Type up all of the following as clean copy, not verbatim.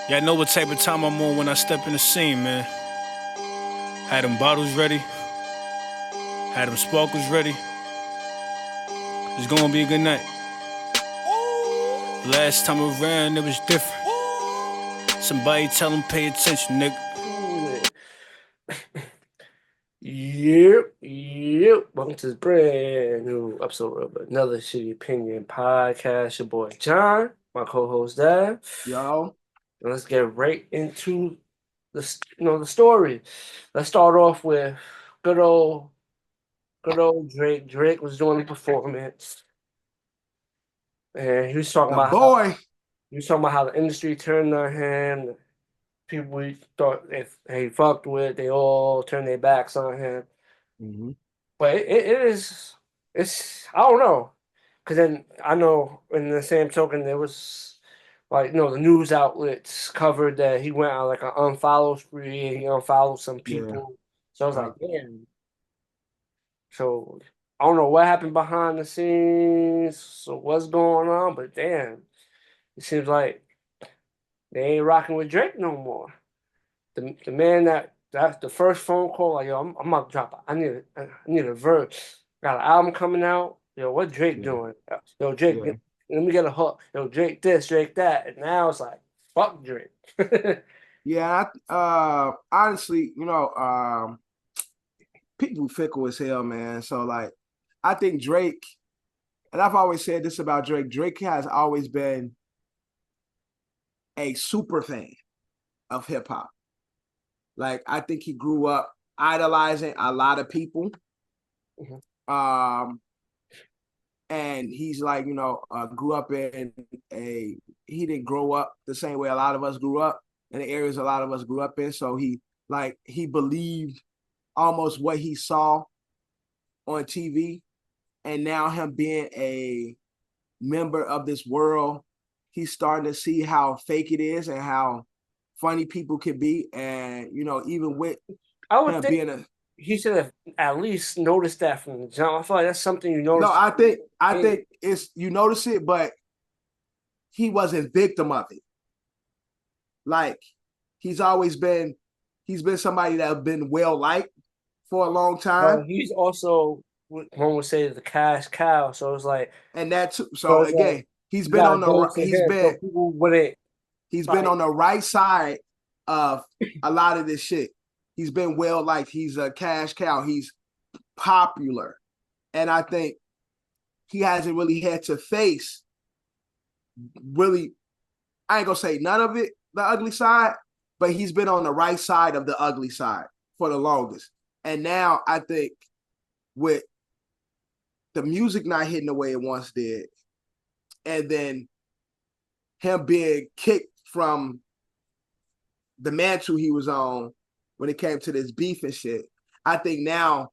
Yeah, I know what type of time I'm on when I step in the scene, man. Had them bottles ready, had them sparkles ready. It's gonna be a good night. Last time around, it was different. Somebody tell them pay attention, nigga. Yep. Welcome to this brand new episode of another Shitty Opinion podcast. Your boy John, my co-host Dad. Yo, And let's get right into the story. Let's start off with good old, good old Drake. Drake was doing a performance, and the boy. he was talking about how the industry turned on him. People we thought if he fucked with, they all turned their backs on him. Mm-hmm. But it's I don't know, because then I know in the same token there was like the news outlets covered that he went on like an unfollow spree and he unfollowed some Yeah. people. So I was like, damn. So I don't know what happened behind the scenes, so what's going on, but damn, it seems like they ain't rocking with Drake no more. The man that's the first phone call, like, yo, I'm about to drop. I need a verse. Got an album coming out. Yo, what Drake Yeah. doing? Yo, Drake, Yeah. let me get a hook. Yo, Drake this, Drake that. And now it's like, fuck Drake. Yeah. Honestly, people fickle as hell, man. So like, I think Drake, and I've always said this about Drake. Drake has always been a super fan of hip hop. Like, I think he grew up idolizing a lot of people. Mhm. And he's like, grew up in he didn't grow up the same way a lot of us grew up in the areas a lot of us grew up in. So he believed almost what he saw on TV. And now him being a member of this world, he's starting to see how fake it is and how funny people can be. And, even with I would him think being he should have at least noticed that from the jump. I feel like that's something you no, notice. I think it's, you notice it, but he wasn't victim of it. Like, he's been somebody that have been well liked for a long time. He's also one would say the cash cow. So it's like, And so so it's like again, he's you been gotta on go to him so people wouldn't he's been like. on the right side of a lot of this shit. He's been well liked. He's a cash cow. He's popular. And I think he hasn't really had to face really, I ain't gonna say none of it, the ugly side, but he's been on the right side of the ugly side for the longest. And now I think with the music not hitting the way it once did, and then him being kicked from the mantle he was on when it came to this beef and shit, I think now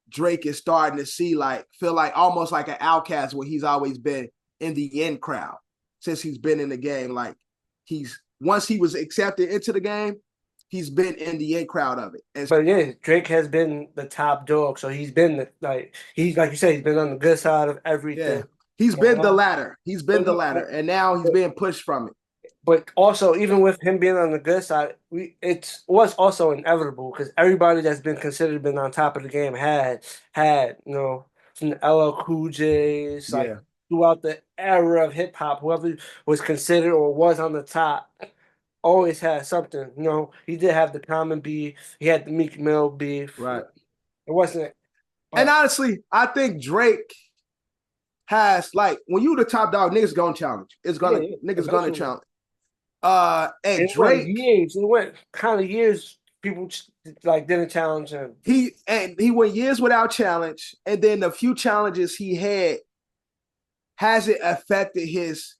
Drake is starting to feel like almost like an outcast where he's always been in the in crowd since he's been in the game. Like, once he was accepted into the game, he's been in the in crowd of it. And But yeah, Drake has been the top dog, so he's been he's like you said, he's been on the good side of everything. yeah, he's been the ladder. He's been But, the ladder, and now he's being pushed from it. but also, even with him being on the good side, it was also inevitable because everybody that's been considered been on top of the game had from the LL Cool J's like Yeah, throughout the era of hip hop, whoever was considered or was on the top always had something. He did have the Common beef, he had the Meek Mill beef. right. It wasn't, And but honestly, I think Drake has, like, when you the top dog, niggas gonna challenge. yeah, Niggas gonna eventually. challenge. And It went Drake, years. It went kind of years. People like didn't challenge him. he went years without challenge, and then the few challenges he had hasn't affected his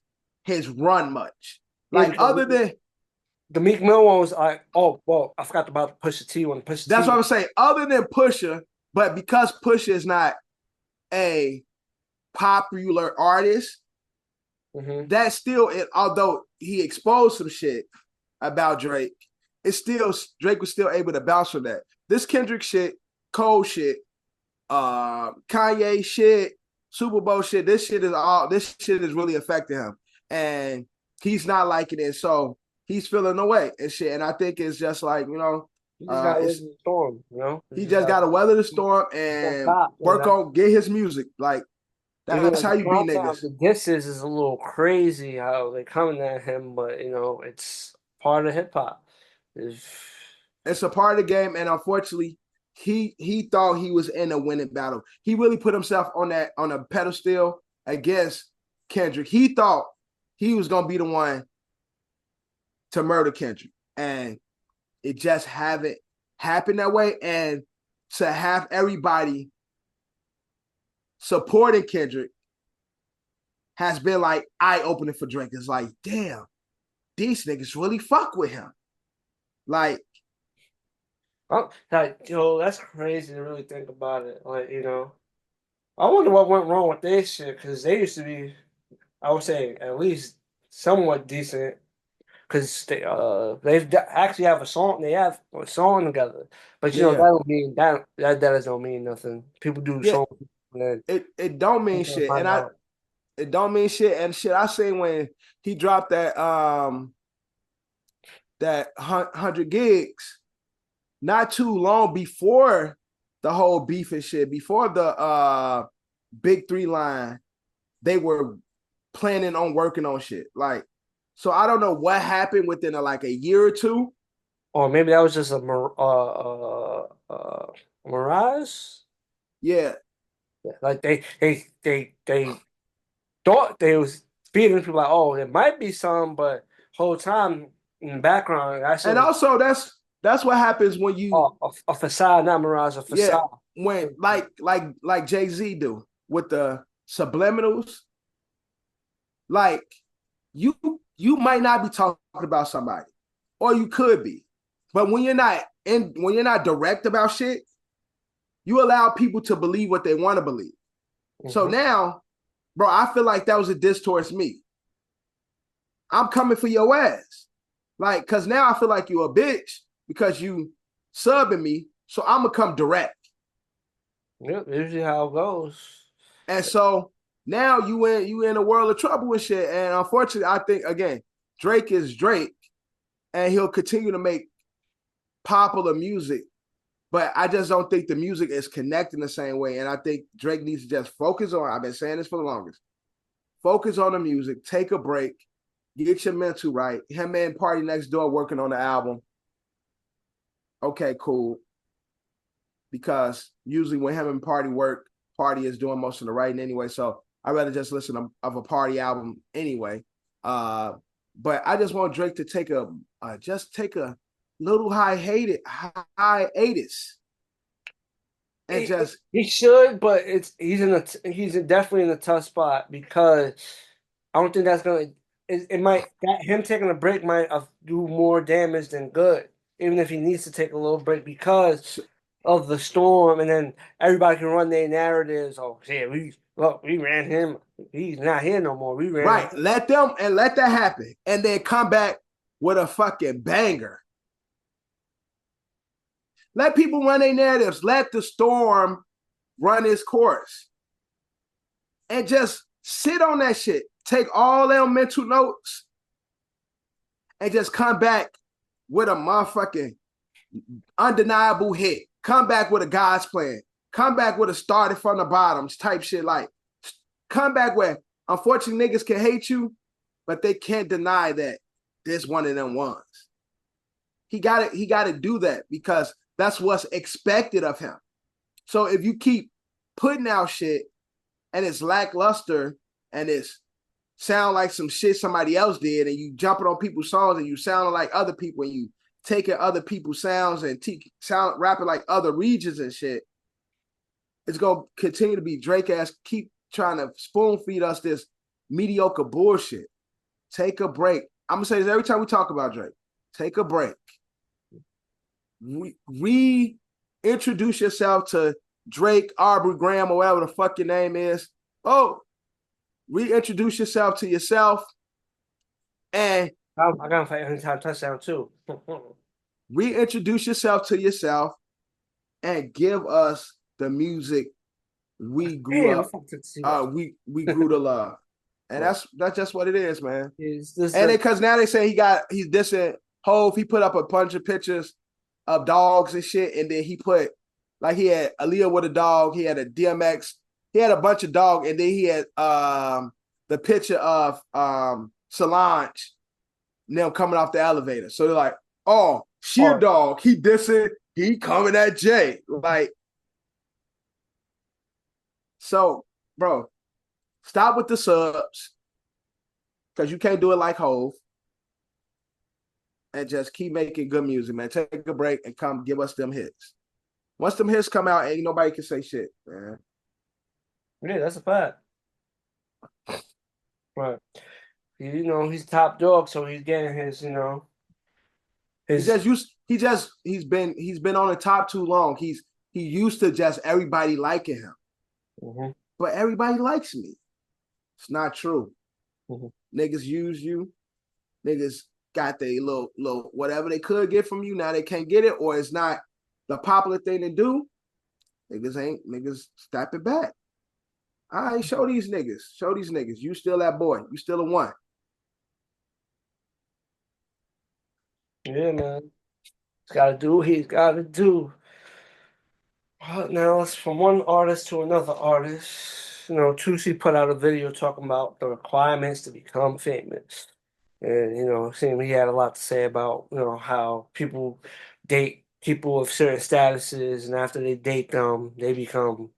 run much. Yeah, Like, because other than the Meek Mill one was like, oh, well, I forgot about the Pusha T one. Pusha that's T. what I'm saying. Other than Pusha, but because Pusha is not a popular artist, Mm-hmm. that still, although he exposed some shit about Drake, it's still, Drake was still able to bounce from that. This Kendrick shit, Cole shit, Kanye shit, Super Bowl shit, this shit is really affecting him. And he's not liking it. So he's feeling away and shit. And I think it's just like, you know, He just got to weather the storm, you know. He just got to weather the storm and work on get his music. Like that's how you beat niggas. The disses is a little crazy how they're coming at him, but you know it's part of hip hop. It's a part of the game, and unfortunately, he thought he was in a winning battle. He really put himself on a pedestal against Kendrick. He thought he was gonna be the one to murder Kendrick, and it just haven't happened that way. And to have everybody supporting Kendrick has been like eye-opening for Drake. It's like, damn, these niggas really fuck with him. Like, that's crazy to really think about it. Like, you know, I wonder what went wrong with this shit because they used to be, I would say, at least somewhat decent. Because they actually have a song. They have a song together, but you know that don't mean that doesn't mean nothing. People do songs. It don't mean shit, and it don't mean shit. And shit, I say when he dropped that 100 gigs, not too long before the whole beef and shit, before the Big 3 line, they were planning on working on shit. Like, so I don't know what happened within like a year or two. Or maybe that was just a mirage. Yeah. Like they thought they was feeding people like, oh, there might be some, but whole time in the background. And also that's what happens when you a facade, not mirage, a facade. Yeah, when like Jay-Z do with the subliminals. Like you might not be talking about somebody, or you could be, but when you're not direct about shit, you allow people to believe what they want to believe. Mm-hmm. So now, bro, I feel like that was a diss towards me. I'm coming for your ass, like, cause now I feel like you a bitch because you subbing me, so I'm gonna come direct. Yep, usually how it goes. And so now you in a world of trouble and shit. And unfortunately, I think again, Drake is Drake, and he'll continue to make popular music. But I just don't think the music is connecting the same way. And I think Drake needs to just focus on, I've been saying this for the longest, focus on the music, take a break, get your mental right. Him and Party Next Door working on the album. Okay, cool. Because usually when him and Party work, Party is doing most of the writing anyway. So I'd rather just listen to a Party album anyway. But I just want Drake to take a little hiatus, and he should, but he's definitely in a tough spot because I don't think that's gonna. It might him taking a break might do more damage than good, even if he needs to take a little break because of the storm, and then everybody can run their narratives. Oh, yeah, we ran him. He's not here no more. We ran him. Let that happen, and then come back with a fucking banger. Let people run their narratives. Let the storm run its course. And just sit on that shit. Take all their mental notes and just come back with a motherfucking undeniable hit. Come back with a God's plan. Come back with a started from the bottoms type shit. Like, come back where unfortunately niggas can hate you, but they can't deny that this one of them ones. He got to do that because that's what's expected of him. So if you keep putting out shit and it's lackluster and it's sound like some shit somebody else did, and you jumping on people's songs and you sounding like other people, and you taking other people's sounds and rapping like other regions and shit, it's gonna continue to be Drake ass keep trying to spoon feed us this mediocre bullshit. Take a break. I'm gonna say this every time we talk about Drake. Take a break. Reintroduce yourself to Drake, Aubrey Graham, or whatever the fuck your name is. Reintroduce yourself to yourself. And I gotta fight Anytime Touchdown too. Reintroduce yourself to yourself and give us the music we grew up. We grew to love. And that's just what it is, man. And because now they say he's dissing Hove. He put up a bunch of pictures of dogs and shit, and then he put like he had Aaliyah with a dog, he had a DMX, he had a bunch of dog, and then he had the picture of Solange and them coming off the elevator. So they're like, oh, she a dog, he dissing, he coming at Jay. Like, so, bro, stop with the subs, because you can't do it like Hove. And just keep making good music, man. Take a break and come give us them hits. Once them hits come out, ain't nobody can say shit, man. Yeah, that's a fact. Right. You know, he's top dog, so he's getting his, you know. He's been on the top too long. He used to just everybody liking him. Mm-hmm. But everybody likes me. It's not true. Mm-hmm. Niggas use you. Niggas got their little whatever they could get from you. Now they can't get it, or it's not the popular thing to do. Niggas step it back. All right, show these niggas. You still that boy. You still a one. Yeah, man. He's got to do what he's got to do. Now it's from one artist to another artist. You know, Toosi put out a video talking about the requirements to become famous. And, you know, it seemed he had a lot to say about, you know, how people date people of certain statuses, and after they date them, they become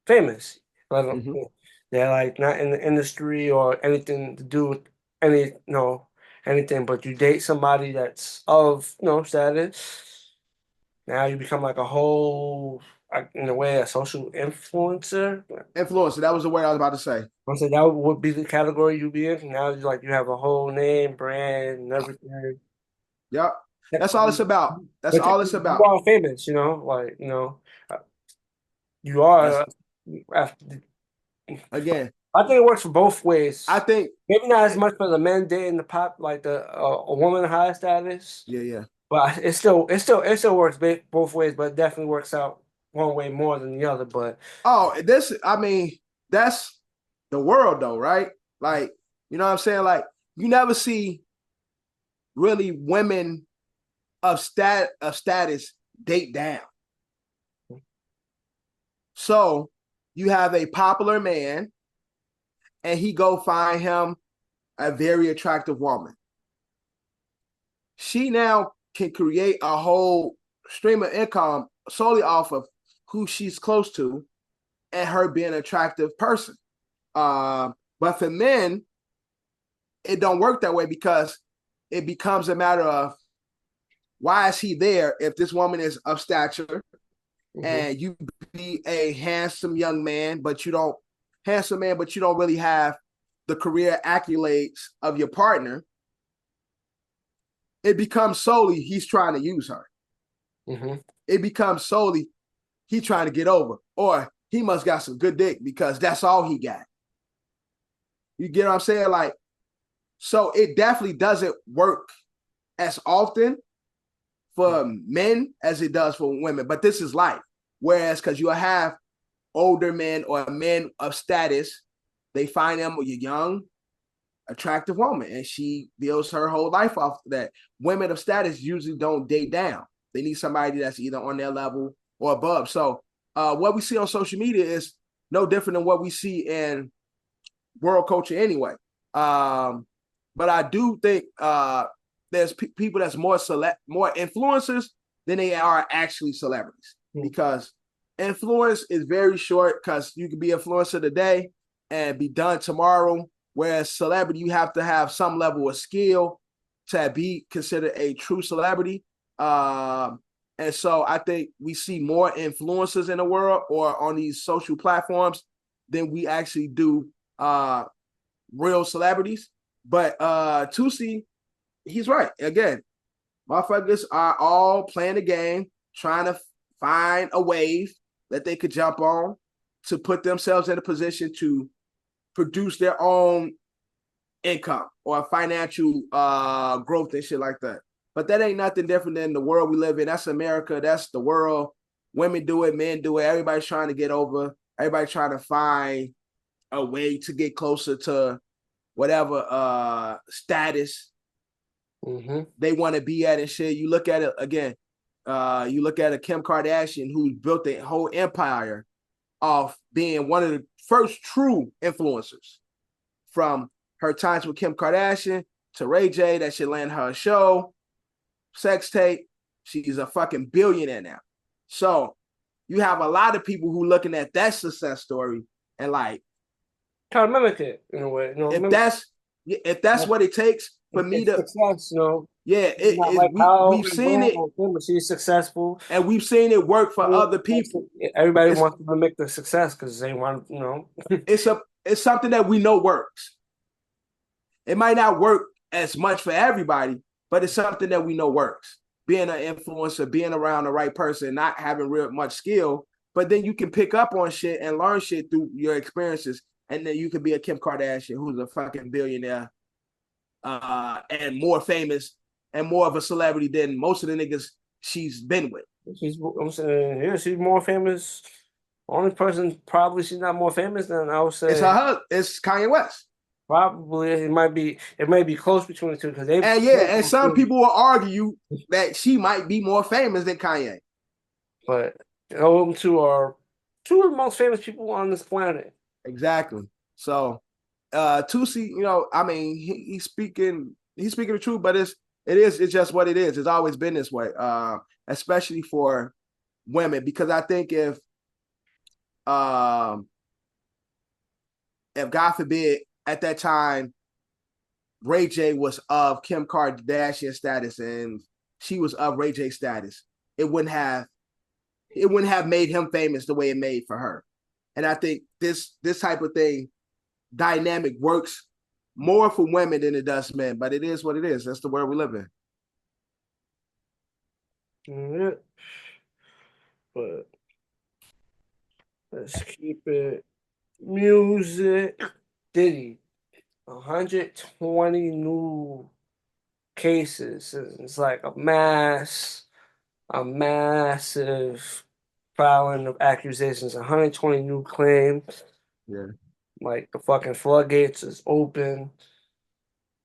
famous. They're like not in the industry or anything to do with anything, but you date somebody that's of, status. Now you become like a whole, in a way, a social influencer. Influencer, that was the word I was about to say. I said that would be the category you'd be in. Now you have a whole name, brand, and everything. Yep. That's all it's about. That's all it's about. You are famous, you are. Again, I think it works for both ways. I think maybe not as much for the men dating the pop, like a woman high status. Yeah. But it still works both ways, but it definitely works out one way more than the other. But that's the world though, right? Like, you know what I'm saying? Like, you never see really women of status date down. So you have a popular man and he go find him a very attractive woman. She now can create a whole stream of income solely off of who she's close to and her being an attractive person. But for men, it don't work that way, because it becomes a matter of, why is he there if this woman is of stature, and you be a handsome man, but you don't really have the career accolades of your partner? It becomes solely he's trying to use her. It becomes solely he trying to get over, or he must got some good dick because that's all he got. You get what I'm saying? Like, so it definitely doesn't work as often for men as it does for women, but this is life. Whereas, because you'll have older men or men of status, they find them with a young, attractive woman, and she builds her whole life off of that. Women of status usually don't date down. They need somebody that's either on their level or above. So what we see on social media is no different than what we see in world culture anyway. But I do think there's people that's more influencers than they are actually celebrities, because influence is very short, because you can be influencer today and be done tomorrow. Whereas celebrity, you have to have some level of skill to be considered a true celebrity. And so I think we see more influencers in the world or on these social platforms than we actually do real celebrities. But Toosi, he's right. Again, motherfuckers are all playing the game, trying to find a wave that they could jump on to put themselves in a position to produce their own income or financial growth and shit like that. But that ain't nothing different than the world we live in. That's America. That's the world. Women do it, men do it. Everybody's trying to get over. Everybody's trying to find a way to get closer to whatever status they want to be at and shit. You look at it again. You look at a Kim Kardashian who built a whole empire of being one of the first true influencers, from her times with Kim Kardashian to Ray J, that should land her a show, sex tape. She's a fucking billionaire now. So you have a lot of people who looking at that success story and like trying to mimic it in a way. You know, if that's what it takes for me to success, you know. Yeah, we've seen it. She's successful, and we've seen it work for other people. Everybody wants to mimic the success because they want, you know. It's something that we know works. It might not work as much for everybody, but it's something that we know works. Being an influencer, being around the right person, not having real much skill, but then you can pick up on shit and learn shit through your experiences, and then you can be a Kim Kardashian who's a fucking billionaire, and more famous and more of a celebrity than most of the niggas she's been with. I'm saying, yeah, she's more famous. Only person probably she's not more famous than, I would say, it's her husband. It's Kanye West. Probably it might be close between the two because they and some people will argue that she might be more famous than Kanye. But them two are two of the most famous people on this planet. Exactly. So Toosi, you know, I mean, he's speaking the truth, but it's just what it is. It's always been this way, especially for women, because I think if God forbid, at that time, Ray J was of Kim Kardashian status and she was of Ray J status, it wouldn't have made him famous the way it made for her. And I think this type of thing, dynamic, works more for women than it does men, but it is what it is. That's the world we live in. Yeah. But let's keep it music. Diddy, 120 new cases. It's like a massive filing of accusations. 120 new claims. Yeah. Like the fucking floodgates is open.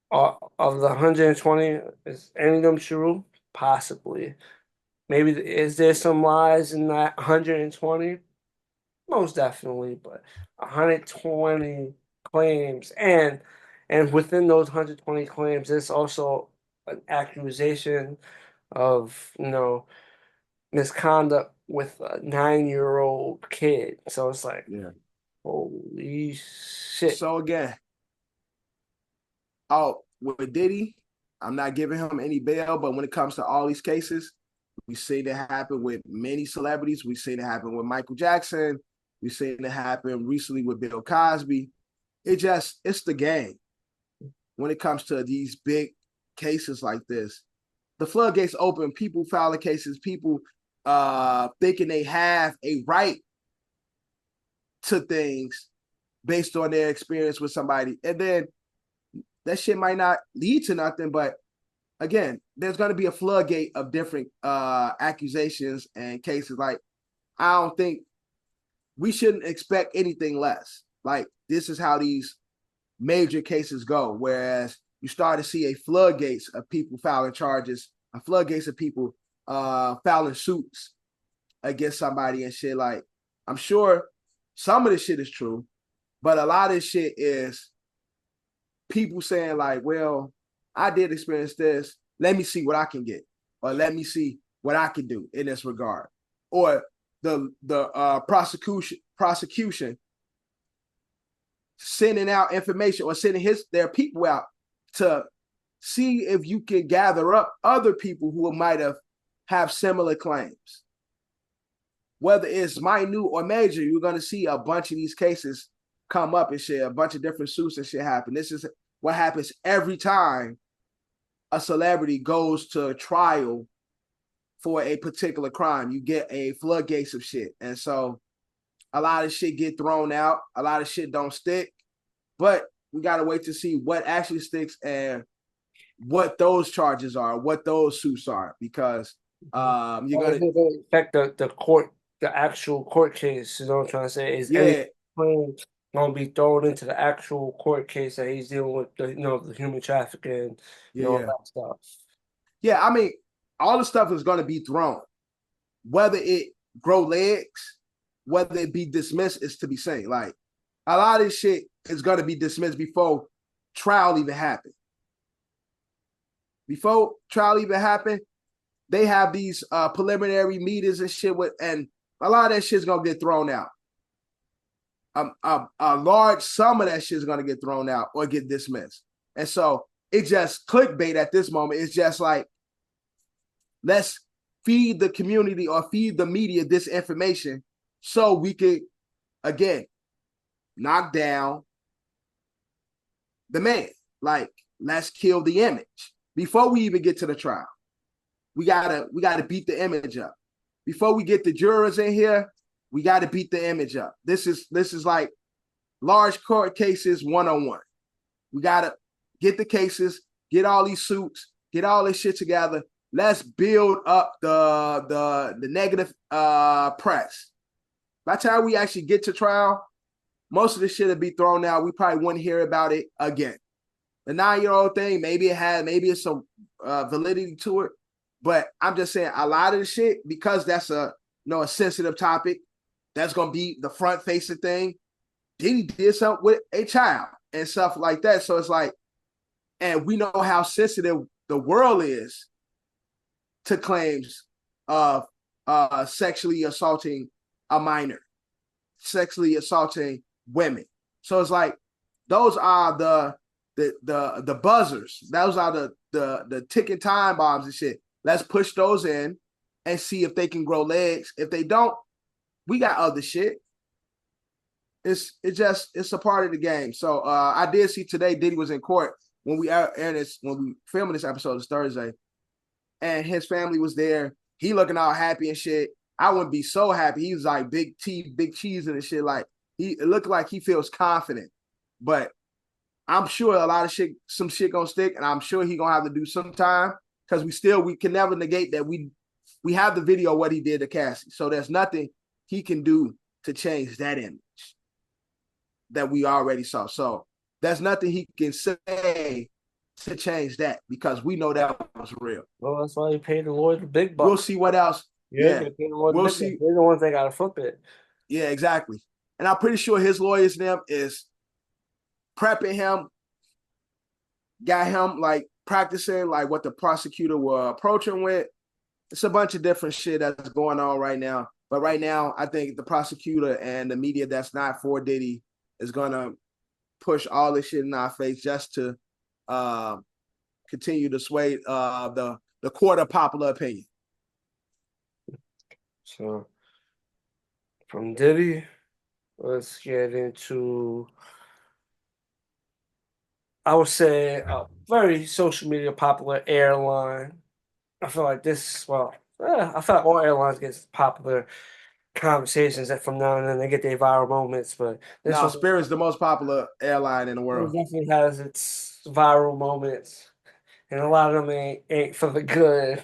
Of the 120, is any of them true? Possibly. Maybe is there some lies in that 120? Most definitely, but 120 claims, and within those 120 claims, there's also an accusation of, you know, misconduct with a 9-year-old kid. So it's like, Yeah. holy shit. So again, with Diddy, I'm not giving him any bail, but when it comes to all these cases, we see that happen with many celebrities. We see that happen with Michael Jackson. We've seen it happen recently with Bill Cosby. It's the game. When it comes to these big cases like this, the floodgates open, people filing cases, people thinking they have a right to things based on their experience with somebody. And then that shit might not lead to nothing, but again, there's going to be a floodgate of different accusations and cases. Like, I don't think we shouldn't expect anything less. Like, this is how these major cases go, whereas you start to see a floodgates of people filing charges, a floodgates of people filing suits against somebody and shit. Like, I'm sure some of this shit is true, but a lot of this shit is people saying like, well, I did experience this. Let me see what I can get, or let me see what I can do in this regard. Or the prosecution sending out information or sending their people out to see if you can gather up other people who might have similar claims. Whether it's minute or major, you're going to see a bunch of these cases come up and shit, a bunch of different suits and shit happen. This is what happens every time a celebrity goes to trial for a particular crime. You get a floodgates of shit. And so a lot of shit get thrown out. A lot of shit don't stick. But we got to wait to see what actually sticks and what those charges are, what those suits are, because you're going to affect the court, the actual court case. You know what I'm trying to say? Is yeah. gonna be thrown into the actual court case that he's dealing with, the human trafficking and all Yeah. that stuff. Yeah, I mean, all the stuff is going to be thrown. Whether it grow legs, whether it be dismissed is to be seen. Like, a lot of this shit is going to be dismissed before trial even happen. Before trial even happen, they have these preliminary meetings and shit with, and a lot of that shit's going to get thrown out. A large sum of that shit is going to get thrown out or get dismissed. And so it's just clickbait at this moment. It's just like, let's feed the community or feed the media this information so we could, again, knock down the man. Like, let's kill the image. Before we even get to the trial, we gotta beat the image up. Before we get the jurors in here, we gotta beat the image up. This is like large court cases 101. We gotta get the cases, get all these suits, get all this shit together. Let's build up the negative press. By the time we actually get to trial, most of this shit will be thrown out. We probably wouldn't hear about it again. The 9-year-old thing, maybe it's some validity to it. But I'm just saying, a lot of the shit, because that's a sensitive topic, that's gonna be the front facing thing. Diddy did something with a child and stuff like that. So it's like, and we know how sensitive the world is to claims of sexually assaulting a minor, sexually assaulting women. So it's like, those are the buzzers. Those are the ticking time bombs and shit. Let's push those in and see if they can grow legs. If they don't, we got other shit. It's a part of the game. So I did see today Diddy was in court when we filming this episode. It's Thursday, and his family was there. He looking all happy and shit. I wouldn't be so happy. He was like big cheese and shit. Like, it looked like he feels confident, but I'm sure a lot of some shit gonna stick, and I'm sure he gonna have to do some time, because we can never negate that we have the video of what he did to Cassie. So there's nothing he can do to change that image that we already saw. So there's nothing he can say to change that, because we know that was real. Well, that's why he paid the lawyer the big bucks. We'll see what else. Yeah, we'll see. They're the ones that gotta flip it. Yeah, exactly. And I'm pretty sure his lawyers them is prepping him, got him like practicing like what the prosecutor will approach him with. It's a bunch of different shit that's going on right now. But right now, I think the prosecutor and the media that's not for Diddy is gonna push all this shit in our face just to continue to sway the court of popular opinion. So from Diddy, let's get into, I would say, a very social media popular airline. I feel like I feel like all airlines get popular conversations that from now and then they get their viral moments, but this one Spirit's the most popular airline in the world. It definitely has its viral moments, and a lot of them ain't for the good.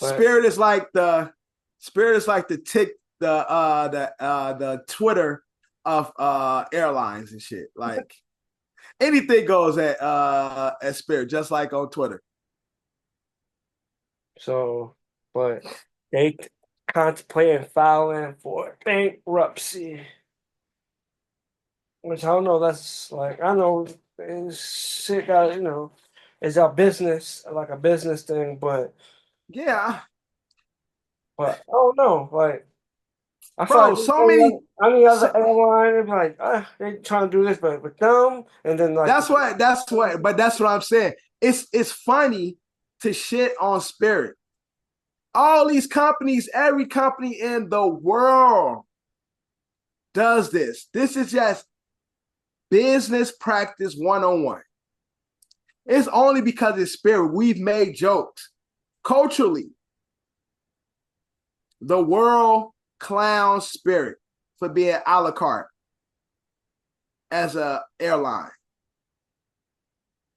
But Spirit is like the Twitter of airlines and shit. Like, anything goes at Spirit, just like on Twitter. So, but they contemplating filing for bankruptcy, which I don't know. That's like, I know shit got, it's a business, like a business thing, but yeah, I don't know. Like, I feel bro, like so many. Any other airline, like, they trying to do this, but with them, and then like that's what I'm saying. It's funny to shit on Spirit. All these companies, every company in the world does this. This is just business practice 101. It's only because it's Spirit. We've made jokes. Culturally, the world clowns Spirit for being a la carte as an airline.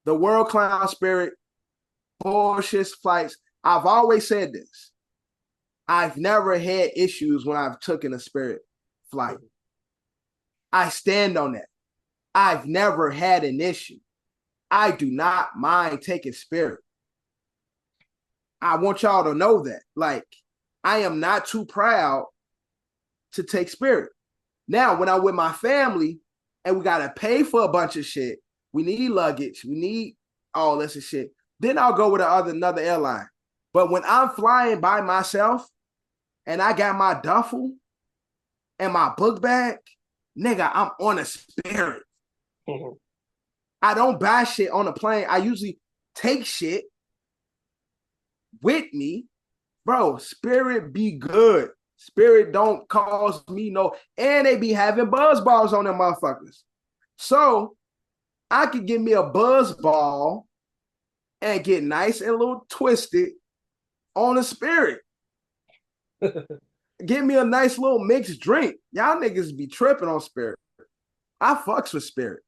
The world clowns Spirit, bullshit flights. I've always said this. I've never had issues when I've taken a Spirit flight. I stand on that. I've never had an issue. I do not mind taking spirit. I want y'all to know that. Like, I am not too proud to take spirit. Now, when I'm with my family and we got to pay for a bunch of shit, we need luggage, we need all this and shit, then I'll go with another airline. But when I'm flying by myself and I got my duffel and my book bag, nigga, I'm on a spirit. Mhm. I don't buy shit on a plane. I usually take shit with me. Bro, spirit be good. Spirit don't cause me no, and they be having buzz balls on them motherfuckers. So I could give me a buzz ball and get nice and a little twisted on the spirit. Give me a nice little mixed drink. Y'all niggas be tripping on spirit. I fucks with spirit.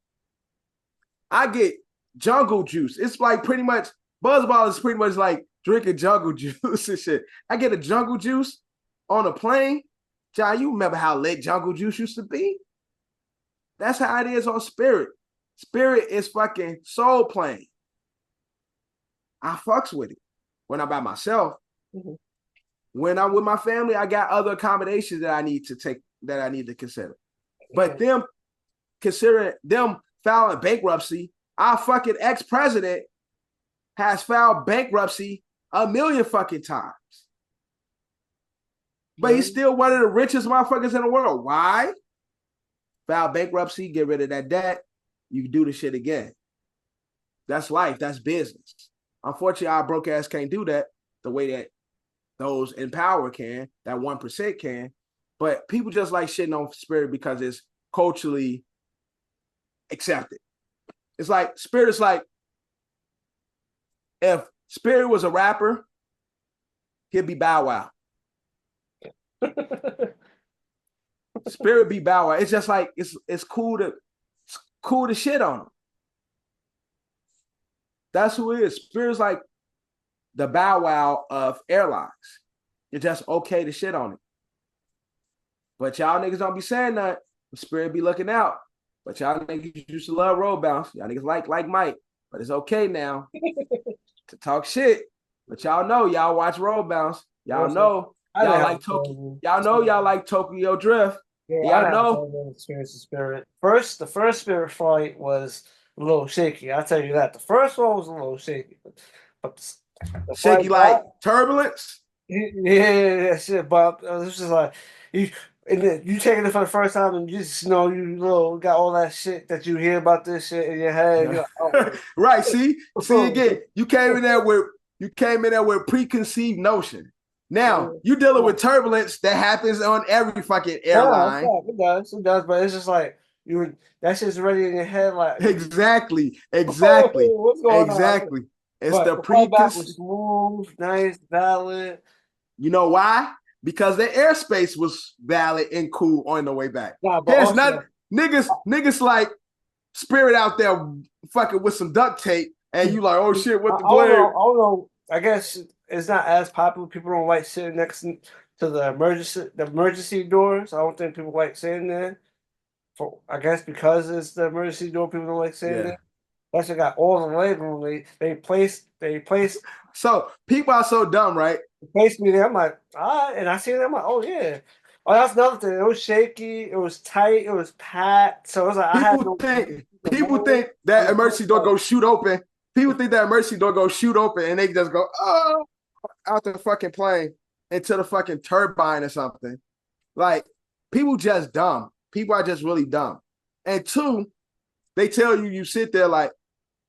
I get jungle juice. It's like pretty much, buzz ball is pretty much like drinking jungle juice and shit. I get a jungle juice on a plane. John, you remember how lit jungle juice used to be? That's how it is on spirit. Spirit is fucking soul plane. I fucks with it when I'm by myself. Mhm. When I'm with my family, I got other accommodations that I need to consider. But them considering them filing bankruptcy, our fucking ex-president has filed bankruptcy a million fucking times. But he's still one of the richest motherfuckers in the world. Why? File bankruptcy, get rid of that debt, you can do the shit again. That's life, that's business. Unfortunately, our broke ass can't do that the way that those in power can, that 1% can. But people just like shitting on spirit because it's culturally accepted. It's like, spirit is like, if Spirit was a rapper, he'd be Bow Wow. Spirit be Bow Wow. It's just like, it's cool to shit on him. That's who it is. Spirit's like the Bow Wow of airlines. It's just okay to shit on it. But y'all niggas don't be saying that. Spirit be looking out. But y'all niggas used to love road bounce. Y'all niggas like Mike. But it's okay now to talk shit. But y'all know y'all watch road bounce. Y'all know y'all like Tokyo. Y'all know y'all like Tokyo Drift. Yeah, y'all know. Experience of spirit. The first spirit flight was a little shaky. I'll tell you that. The first one was a little shaky, but the shaky like turbulence. Yeah, shit. But it was just like you taking it for the first time, and you just you got all that shit that you hear about this shit in your head. You're like, oh, right? See again. You came in there with preconceived notion. Now you dealing with turbulence that happens on every fucking airline. Yeah, it does, but it's just like that shit's already in your head. Like exactly. What's going on? It's but the preconceived. Smooth, nice, valid. You know why? Because the airspace was valid and cool on the way back. Nah, There's not niggas like Spirit out there fucking with some duct tape, and you like, oh shit, what the plane? I don't know. I guess it's not as popular. People don't like sitting next to the emergency doors. I don't think people like sitting there. I guess because it's the emergency door, people don't like sitting there. That's got all the leg room. They placed. So people are so dumb, right? They placed me there. I'm like, and I see them. I'm like, oh yeah. Oh, that's another thing. It was shaky. It was tight. It was packed. So it was like people think that emergency door goes shoot open. People think that emergency door goes shoot open, and they just go out the fucking plane into the fucking turbine or something. Like people just dumb. People are just really dumb. And two, they tell you sit there like,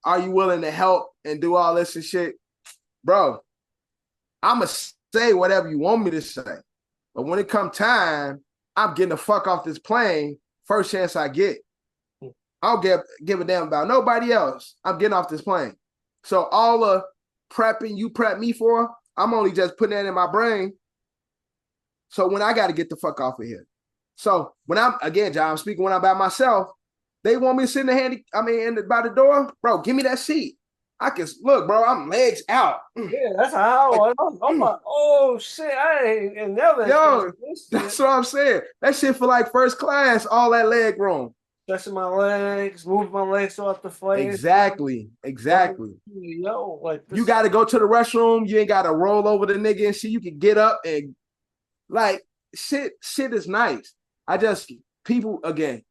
are you willing to help and do all this and shit? Bro, I'ma say whatever you want me to say. But when it come time, I'm getting the fuck off this plane first chance I get. I don't give a damn about nobody else. I'm getting off this plane. So all the prepping you prep me for, I'm only just putting that in my brain. So when I got to get the fuck off of here. So when I'm speaking when I'm by myself, they want me to sit in by the door. Bro, give me that seat. I can look, bro. I'm legs out. Yeah, that's how I was. I'm like, oh shit, I ain't never Yo, this that's shit. what I'm saying. That shit for like first class, all that leg room. Stretching my legs, moving my legs throughout the fight. Exactly. Yo, like this. You got to go to the restroom. You ain't got to roll over the nigga and shit. You can get up and like shit is nice. People again,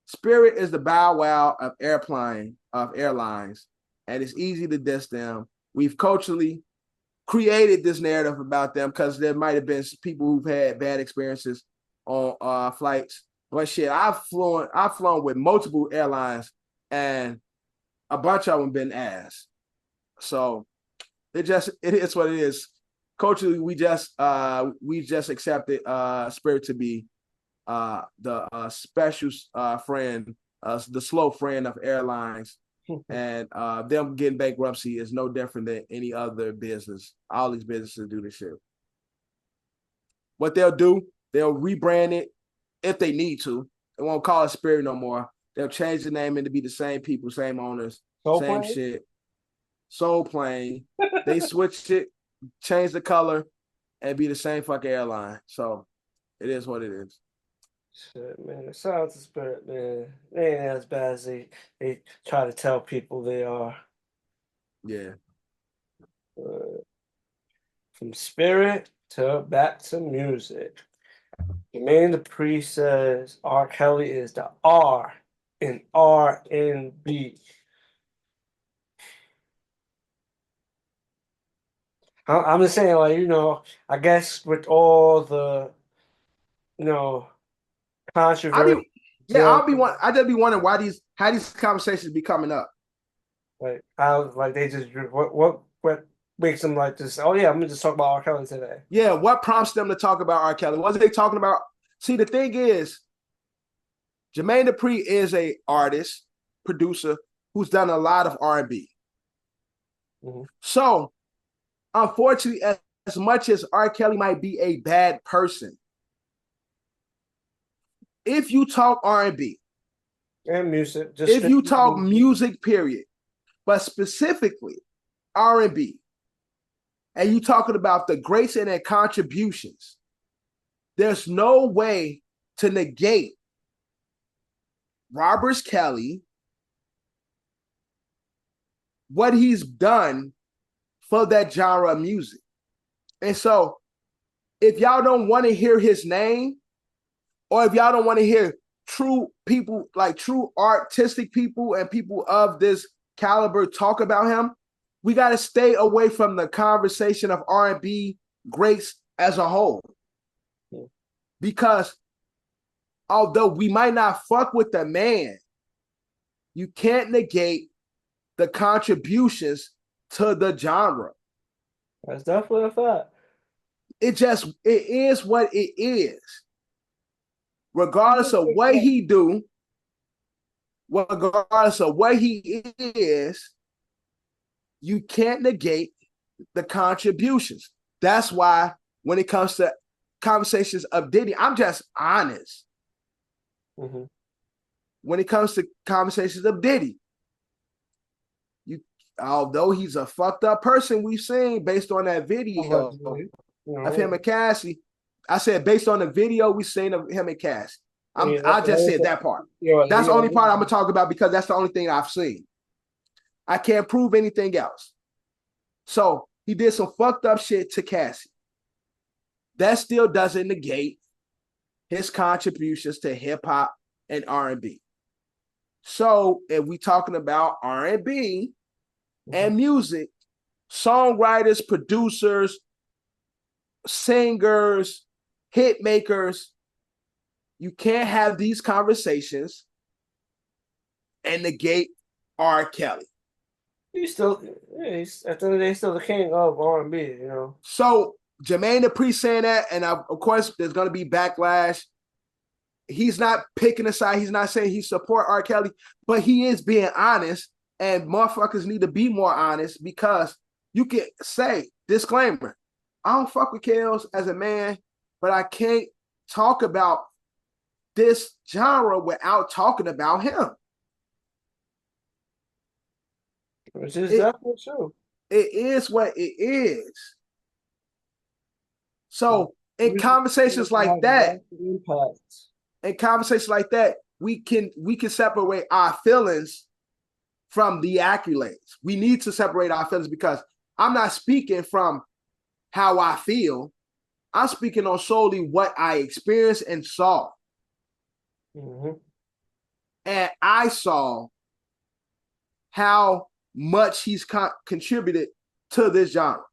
Spirit is the Bow Wow of airlines, and it's easy to diss them. We've culturally created this narrative about them because there might have been people who've had bad experiences on flights. But shit, I've flown with multiple airlines, and a bunch of them been ass. So it is what it is. Culturally, we just accepted Spirit to be the special friend, the slow friend of airlines, and them getting bankruptcy is no different than any other business. All these businesses do this shit. What they'll do, they'll rebrand it if they need to. They won't call it Spirit no more. They'll change the name and to be the same people, same owners, same shit. Soul Plane. They switched it, changed the color, and be the same fucking airline. So it is what it is. Shit, man. Shout out to Spirit, man. They ain't as bad as they try to tell people they are. Yeah. From Spirit to back to music. Jermaine Dupri says R. Kelly is the R in R&B. I'm just saying, like, I guess with all the, controversy. I just be wondering how these conversations be coming up. Like how, like they just what makes them like just, oh yeah, I'm gonna just talk about R. Kelly today. Yeah, what prompts them to talk about R. Kelly? What are they talking about? See, the thing is, Jermaine Dupri is a artist, producer who's done a lot of R&B. Mm-hmm. So, unfortunately, as much as R. Kelly might be a bad person, if you talk R&B and music, if you talk music, period, but specifically R&B, and you talking about the greats and their contributions, there's no way to negate Robert Kelly, what he's done for that genre of music. And so if y'all don't want to hear his name, or if y'all don't want to hear true people, like true artistic people and people of this caliber talk about him, we got to stay away from the conversation of R&B greats as a whole. Because although we might not fuck with the man, you can't negate the contributions to the genre. That's definitely a fact. It is what it is. Regardless of what he do, regardless of what he is, you can't negate the contributions. That's why when it comes to conversations of Diddy, I'm just honest. Mm-hmm. When it comes to conversations of Diddy, although he's a fucked up person, we've seen based on that video of him and Cassie. I said based on the video we've seen of him and Cassie. I just said that part. That's the only part I'm gonna talk about because that's the only thing I've seen. I can't prove anything else. So he did some fucked up shit to Cassie. That still doesn't negate his contributions to hip hop and R&B. So if we talking about R&B and music, songwriters, producers, singers, hit makers, you can't have these conversations and negate R. Kelly. He's at the end of the day, still the king of R&B, So Jermaine Dupri saying that, and of course there's going to be backlash. He's not picking a side. He's not saying he support R. Kelly, but he is being honest, and motherfuckers need to be more honest because you can say, disclaimer, I don't fuck with Kells as a man, but I can't talk about this genre without talking about him. Which is definitely true. It is what it is. So in conversations like that, we can separate our feelings from the accolades. We need to separate our feelings because I'm not speaking from how I feel. I'm speaking on solely what I experienced and saw. Mm-hmm. And I saw how much he's contributed to this genre.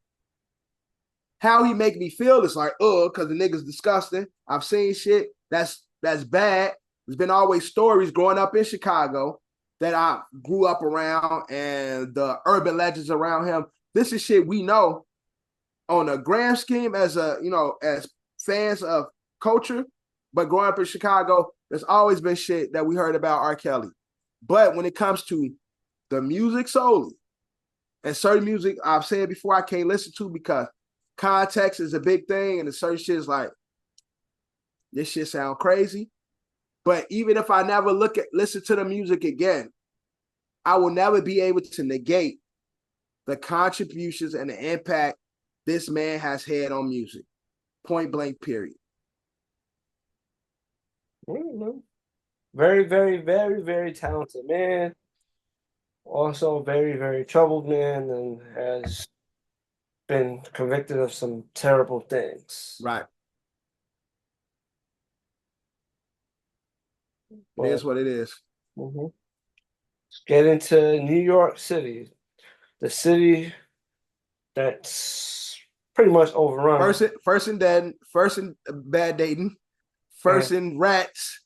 How he make me feel is like, because the nigga's disgusting. I've seen shit that's bad. There's been always stories growing up in Chicago that I grew up around and the urban legends around him. This is shit we know on a grand scheme as fans of culture. But growing up in Chicago, there's always been shit that we heard about R. Kelly. But when it comes to the music solely, and certain music I've said before I can't listen to because context is a big thing, and the certain shit is like, this shit sound crazy. But even if I never listen to the music again, I will never be able to negate the contributions and the impact this man has had on music. Point blank, period. Very, very, very, very talented man. Also very, very troubled man and has been convicted of some terrible things. Right. It is what it is. Mm-hmm. Let's get into New York City, the city that's pretty much overrun. First and bad dating, first in rats,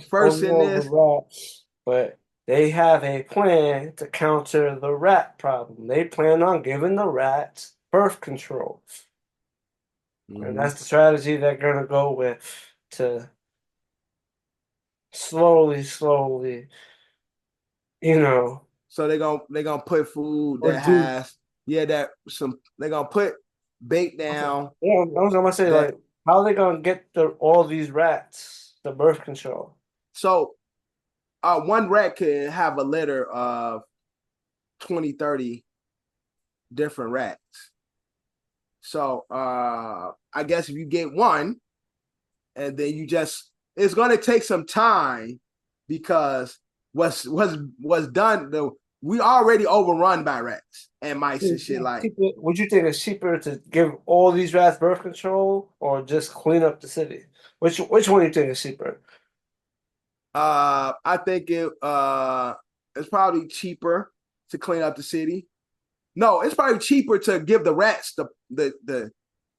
first in this. Rats, but they have a plan to counter the rat problem. They plan on giving the rats birth control. Mm-hmm. And that's the strategy they're going to go with to slowly, So they're gonna put food that has they're gonna put bait down. Yeah, I was gonna say like, how are they gonna get all these rats the birth control? So one rat could have a litter of 20, 30 different rats. So I guess if you get one, and then it's gonna take some time because what's done though, we already overrun by rats and mice and shit like. Would you think it's cheaper to give all these rats birth control or just clean up the city? Which one do you think is cheaper? I think it's probably cheaper to clean up the city. No, it's probably cheaper to give the rats the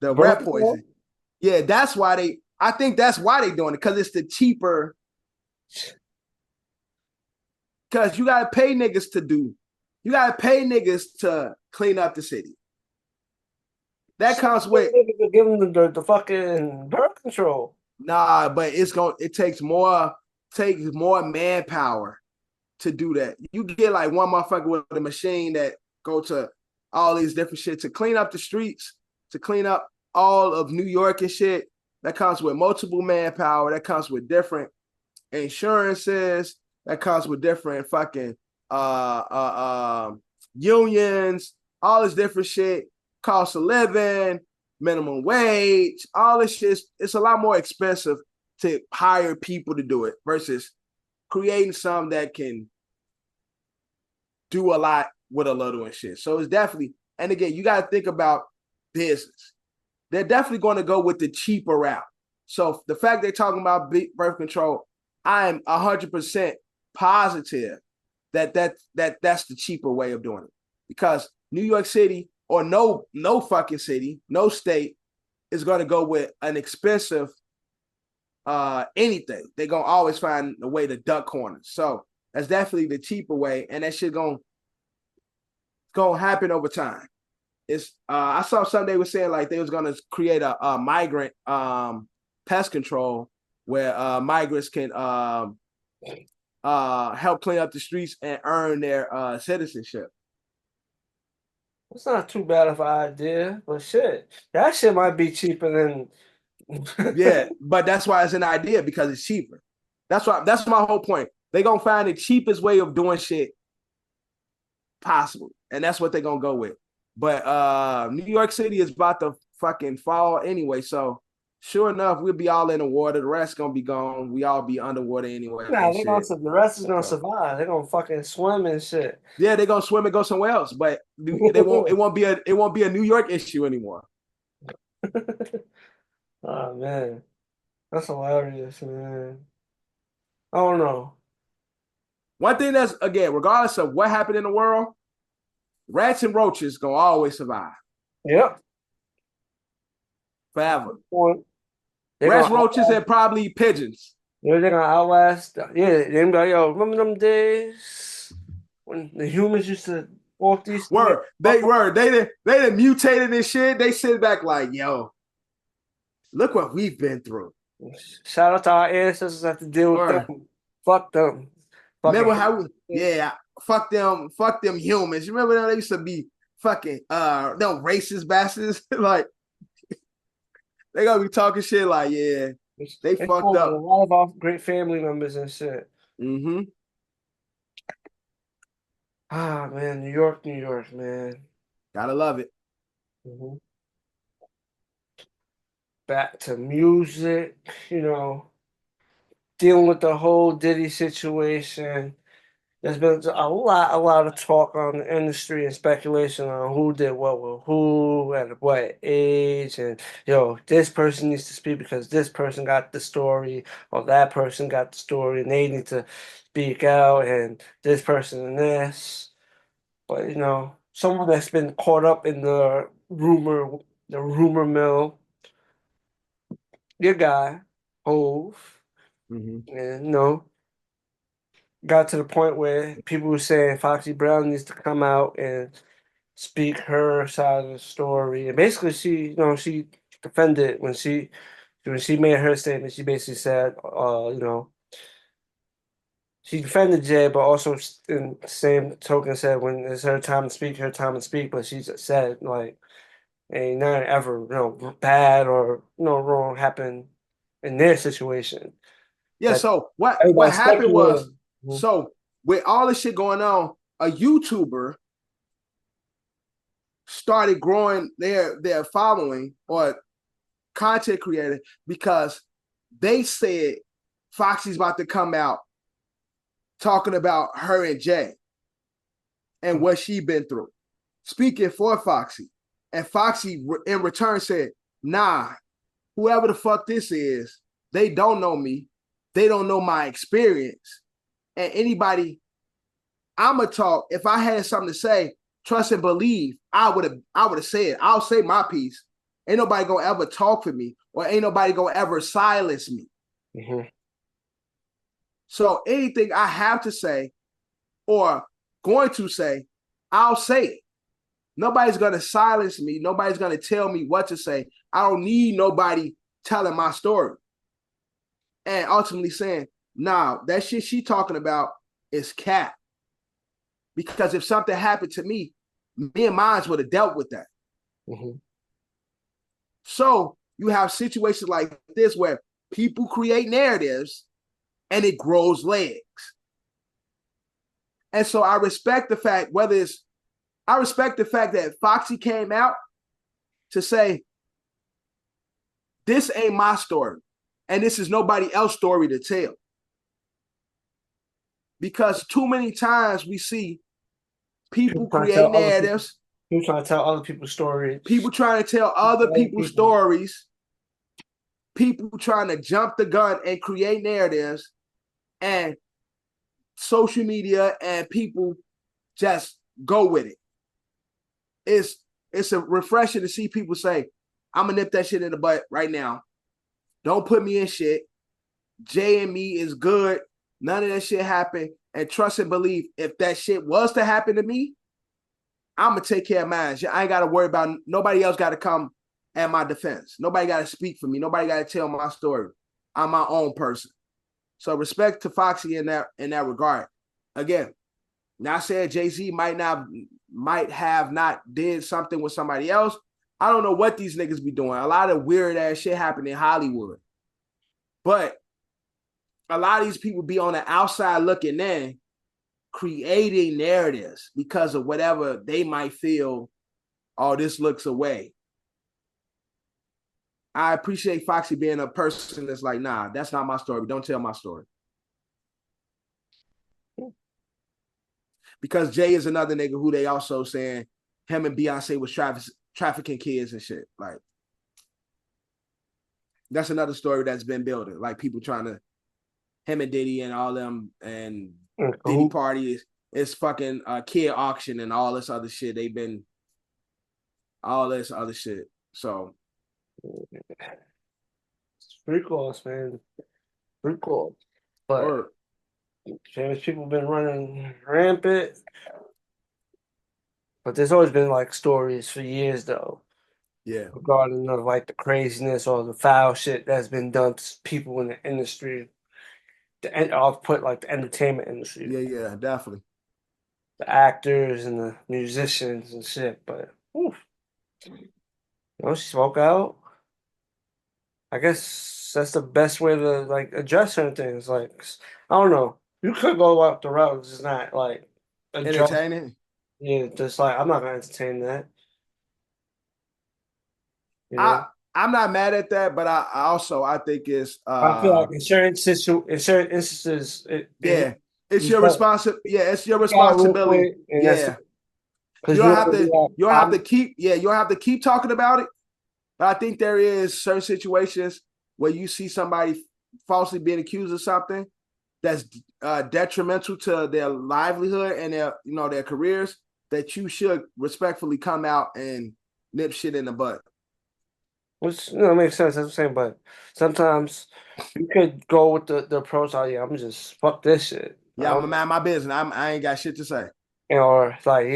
rat poison. Yeah, that's why I think that's why they're doing it, because it's the cheaper. Because you gotta pay niggas to clean up the city. That comes with giving them the fucking birth control. Nah, but it takes more manpower to do that. You get like one motherfucker with a machine that go to all these different shit to clean up the streets, to clean up all of New York and shit. That comes with multiple manpower. That comes with different insurances. That comes with different fucking unions, all this different shit, cost of living, minimum wage, all this shit. It's a lot more expensive to hire people to do it versus creating some that can do a lot with a little and shit. So it's definitely, and again, you got to think about business. They're definitely going to go with the cheaper route. So the fact they're talking about birth control, I am 100% positive that that's the cheaper way of doing it, because New York City or no fucking city, no state is going to go with an expensive anything. They're going to always find a way to duck corners. So that's definitely the cheaper way, and that shit going to happen over time. It's I saw something they were saying like they was going to create a migrant pest control where migrants can help clean up the streets and earn their citizenship. It's not too bad of an idea, but shit, that shit might be cheaper than. Yeah, but that's why it's an idea, because it's cheaper. That's my whole point. They're gonna find the cheapest way of doing shit possible. and that's what they're gonna go with. But New York City is about to fucking fall anyway, so sure enough, we'll be all in the water. The rest gonna be gone. We all be underwater anyway. Nah, And the rest is gonna survive. They're gonna fucking swim and shit. Yeah, they're gonna swim and go somewhere else, but they won't. It won't be a New York issue anymore. Oh man, that's hilarious, man. I don't know. One thing that's, again, regardless of what happened in the world, rats and roaches gonna always survive. Yep. Forever. They're Rats, roaches, and probably pigeons. Yeah, they're gonna outlast. Yeah, they're like, yo, remember them days when the humans used to walk these? They done mutated and shit. They sit back like, yo, look what we've been through. Shout out to our ancestors that have to deal with them. Fuck them. Remember how fuck them humans. You remember that they used to be fucking them racist bastards? Like they gonna be talking shit like, yeah, they fucked up. A lot of our great family members and shit. Mm-hmm. Ah man, New York, man. Gotta love it. Mm-hmm. Back to music, dealing with the whole Diddy situation. There's been a lot of talk on the industry and speculation on who did what with who at what age, and this person needs to speak because this person got the story, or that person got the story, and they need to speak out, and this person and this. But someone that's been caught up in the rumor mill, your guy, Hove, and got to the point where people were saying Foxy Brown needs to come out and speak her side of the story. And basically, she defended when she made her statement. She basically said, she defended Jay, but also in the same token said when it's her time to speak, her time to speak. But she said like, ain't nothing ever bad or wrong happened in their situation. Yeah. So what happened was, so with all this shit going on, a YouTuber started growing their following, or content creator, because they said Foxy's about to come out talking about her and Jay and what she been through, speaking for Foxy. And Foxy in return said, nah, whoever the fuck this is, they don't know me. They don't know my experience. And anybody, I'ma talk. If I had something to say, trust and believe, I would have said, I'll say my piece. Ain't nobody gonna ever talk for me, or ain't nobody gonna ever silence me. Mm-hmm. So anything I have to say or going to say, I'll say it. Nobody's gonna silence me. Nobody's gonna tell me what to say. I don't need nobody telling my story. And ultimately saying, nah, that shit she talking about is cap. Because if something happened to me, me and mine would have dealt with that. Mm-hmm. So you have situations like this where people create narratives and it grows legs. And so I respect the fact that Foxy came out to say, this ain't my story. And this is nobody else's story to tell. Because too many times we see people create narratives. People trying to tell other people's stories. People trying to tell other people's stories. People trying to jump the gun and create narratives. And social media and people just go with it. It's a refreshing to see people say, I'm gonna nip that shit in the butt right now. Don't put me in shit. Jay and me is good. None of that shit happened. And trust and believe, if that shit was to happen to me, I'm going to take care of mine. I ain't got to worry about, nobody else got to come at my defense. Nobody got to speak for me. Nobody got to tell my story. I'm my own person. So respect to Foxy in that regard. Again, not saying Jay-Z might have not did something with somebody else. I don't know what these niggas be doing. A lot of weird ass shit happened in Hollywood. But a lot of these people be on the outside looking in, creating narratives because of whatever they might feel, oh, this looks away. I appreciate Foxy being a person that's like, nah, that's not my story. Don't tell my story. Because Jay is another nigga who they also saying him and Beyonce was trafficking kids and shit. Like, that's another story that's been building. Like, people trying to, him and Diddy and all them, and Diddy party is fucking kid auction and all this other shit. They've been all this other shit. So it's free calls, man. Free calls. But famous people been running rampant. But there's always been like stories for years though. Yeah. Regarding of like the craziness or the foul shit that's been done to people in the industry. I'll put like the entertainment industry. Yeah, definitely. The actors and the musicians and shit. But she spoke out. I guess that's the best way to like address certain things. Like, I don't know. You could go up the route, it's not like entertaining. Yeah, just like I'm not gonna entertain that. You know? I'm not mad at that, but I think it's I feel like in certain instances, it's your responsibility. Yeah, it's your responsibility. Yeah, because you don't have to keep talking about it. But I think there is certain situations where you see somebody falsely being accused of something that's detrimental to their livelihood and their careers, that you should respectfully come out and nip shit in the butt. Which makes sense. That's what I'm saying. But sometimes you could go with the approach. Oh yeah, I'm just fuck this shit. Yeah, I'm gonna mind my business. I ain't got shit to say. Or it's like,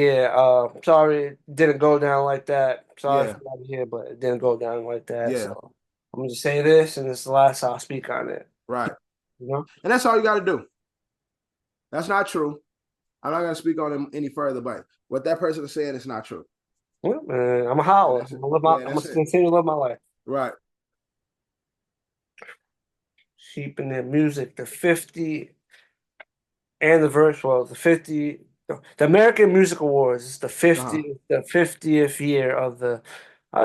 sorry, it didn't go down like that. Sorry for not here, but it didn't go down like that. Yeah. So I'm gonna just say this, and it's the last I'll speak on it. Right. And that's all you got to do. That's not true. I'm not gonna speak on him any further, but what that person is saying is not true. Well, man, I'm a holler. I'm gonna continue to live my life. Right. Keeping their music, the 50th anniversary, the American Music Awards is the 50th year of the,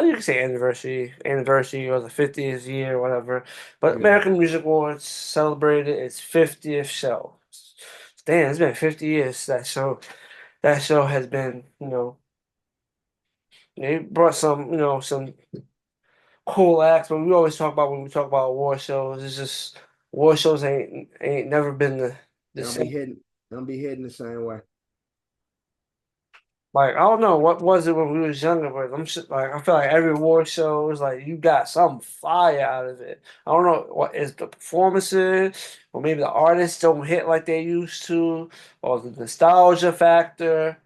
you can say anniversary or the 50th year, whatever. But American Music Awards celebrated its 50th show. Damn, it's been 50 years that show has been, they brought some cool acts, but we always talk about when we talk about award shows, it's just award shows ain't never been the same. Don't be hitting the same way. Like, I don't know what was it when we was younger, but I feel like every award show is like you got some fire out of it. I don't know what is the performances, or maybe the artists don't hit like they used to, or the nostalgia factor.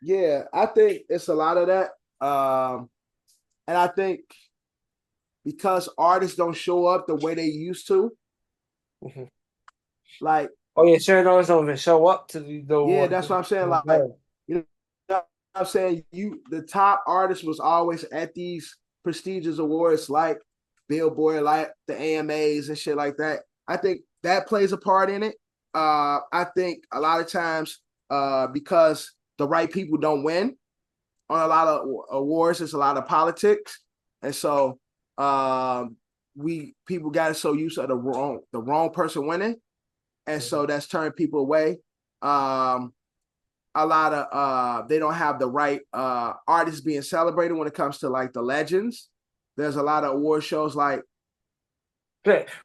Yeah, I think it's a lot of that. And I think because artists don't show up the way they used to, like, certain artists don't even show up to the awards. That's what I'm saying. Like, you know what I'm saying? The top artist was always at these prestigious awards like Billboard, like the AMAs and shit like that. I think that plays a part in it. I think a lot of times because the right people don't win on a lot of awards, it's a lot of politics. And so people got so used to the wrong person winning. And so that's turned people away. A lot of they don't have the right artists being celebrated when it comes to like the legends. There's a lot of award shows like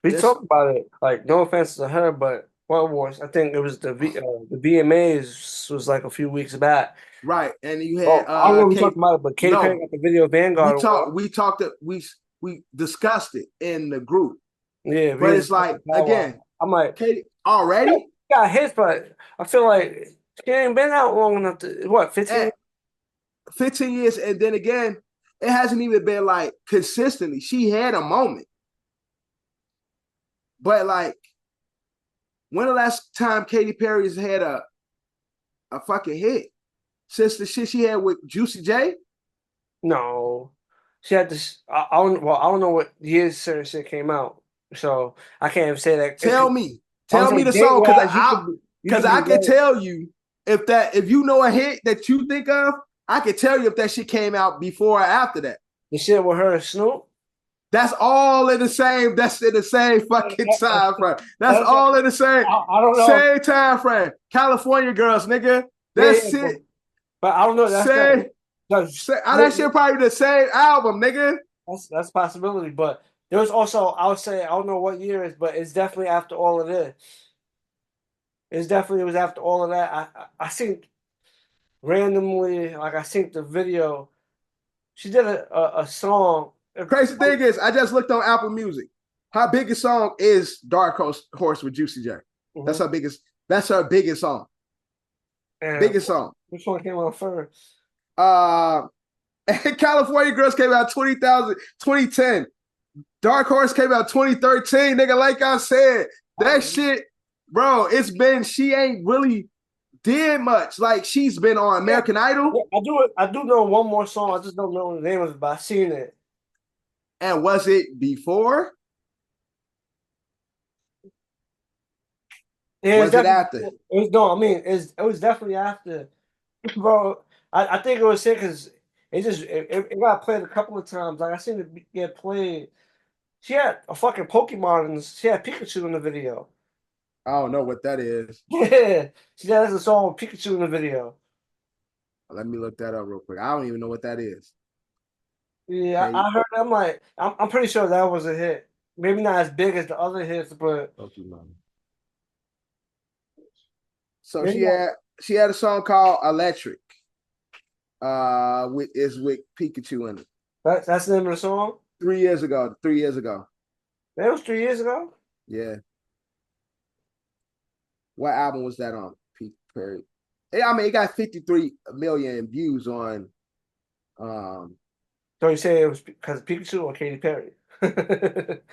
we talked about it. Like, no offense to her, but what awards? I think it was the VMAs was like a few weeks back. Right, and you had I don't know we talked about it, but Katy Perry got the Video Vanguard. We discussed it in the group. Yeah, but it's like again, I'm like, Katy already got hits, but I feel like she ain't been out long enough to 15 years, and then again, it hasn't even been like consistently. She had a moment, but like, when the last time Katy Perry's had a fucking hit? Since the shit she had with Juicy J? No, she had this. I don't know what years certain shit came out, so I can't even say that. Tell me the song, because Because I can tell you if you know a hit that you think of, I can tell you if that shit came out before or after that. The shit with her and Snoop? That's all in the same. That's in the same fucking time frame. That's all in the same. I don't know. Same time frame. California Girls, nigga. That's it. But I don't know. That shit probably the same album, nigga. That's a possibility. But there was also, I would say, I don't know what year it is, but it's definitely after all of this. It was after all of that. I think randomly, like I think the video, she did a song. Crazy thing is, I just looked on Apple Music. Her biggest song is Dark Horse with Juicy J. Mm-hmm. That's her biggest song. Biggest song. Which one came out first? California Girls came out 2010. Dark Horse came out 2013. Nigga, like I said, that shit, bro, she ain't really did much. Like, she's been on American Idol. I do know one more song. I just don't know the name of it, but I seen it. And was it before? Yeah, was it after? It was definitely after. Bro, I think it was it because it got played a couple of times. Like, I seen it get played. She had a fucking Pokemon and she had Pikachu in the video. I don't know what that is. Yeah, she has a song with Pikachu in the video. Let me look that up real quick. I don't even know what that is. Yeah, I heard. I'm pretty sure that was a hit. Maybe not as big as the other hits, but Pokemon. So she had a song called Electric. With Pikachu in it. That's the name of the song? 3 years ago. That was 3 years ago? Yeah. What album was that on? Pete Perry. It got 53 million views on. So you say it was because of Pikachu or Katy Perry?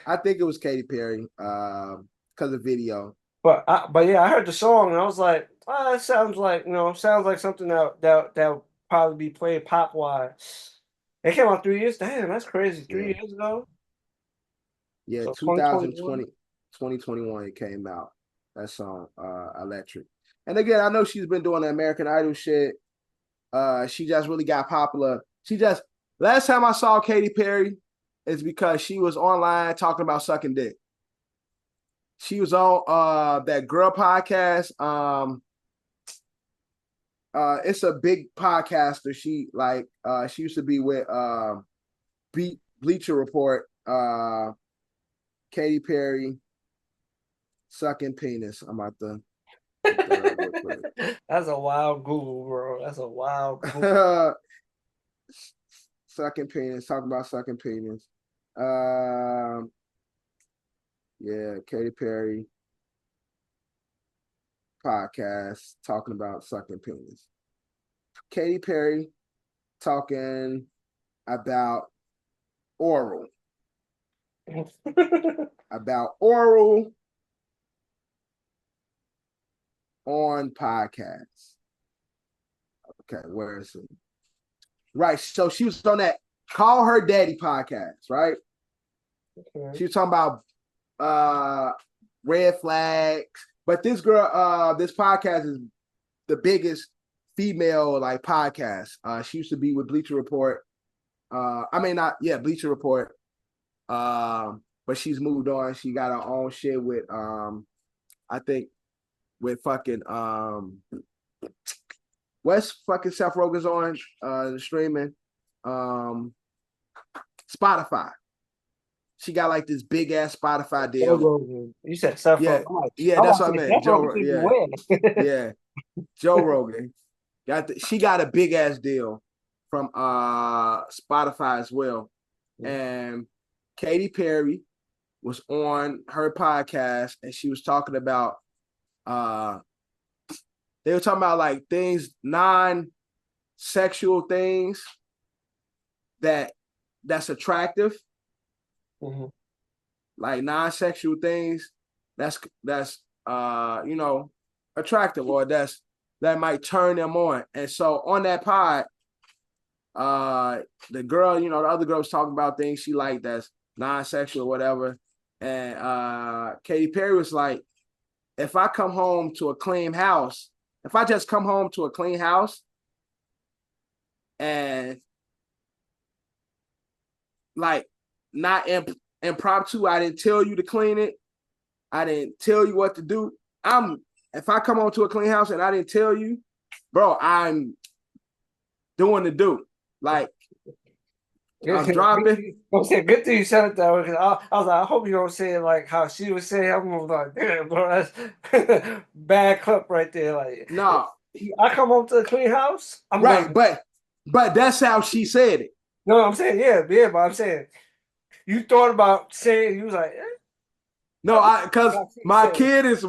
I think it was Katy Perry, because of video. But yeah, I heard the song and I was like, it sounds like something that probably be played pop wise. It came out 3 years. Damn, that's crazy. 3 years ago. Yeah, so 2021 it came out. That song, Electric. And again, I know she's been doing the American Idol shit. She just really got popular. Last time I saw Katy Perry is because she was online talking about sucking dick. She was on that girl podcast. It's a big podcaster. She used to be with Bleacher Report. Katy Perry sucking penis. I'm about to. That's a wild Google, bro. That's a wild Google. Sucking penis. Talking about sucking penis. Yeah, Katy Perry podcast talking about sucking penis. Katy Perry talking about oral. About oral on podcasts. Okay, where is it? Right, so she was on that Call Her Daddy podcast, right? Okay. She was talking about red flags, but this girl, this podcast is the biggest female podcast. She used to be with Bleacher Report. Bleacher Report. But she's moved on. She got her own shit with I think with fucking what's fucking Seth Rogen's on streaming? Spotify. She got this big ass Spotify deal. Joe Rogan. You said Seth Rogen. Yeah, that's what I meant. Yeah. Joe Rogan. She got a big ass deal from Spotify as well. And Katy Perry was on her podcast and she was talking about they were talking about things, non-sexual things that's attractive. Mm-hmm. Non-sexual things that's attractive or that might turn them on. And so on that pod, the girl, the other girl was talking about things she liked that's non-sexual or whatever. And Katy Perry was like, if I come home to a clean house, if I just come home to a clean house and like not impromptu, I didn't tell you to clean it, I didn't tell you what to do. If I come home to a clean house and I didn't tell you, bro, I'm doing the do. Like, I'm dropping. I'm saying, good thing you said it that way, because I was like, I hope you don't say it like how she was saying. I'm like, damn, bro, that's bad clip right there. Like, no, I come home to a clean house. I'm right, gonna, but that's how she said it. no, I'm saying, yeah, but I'm saying, you thought about saying, you was like, No, because my kid was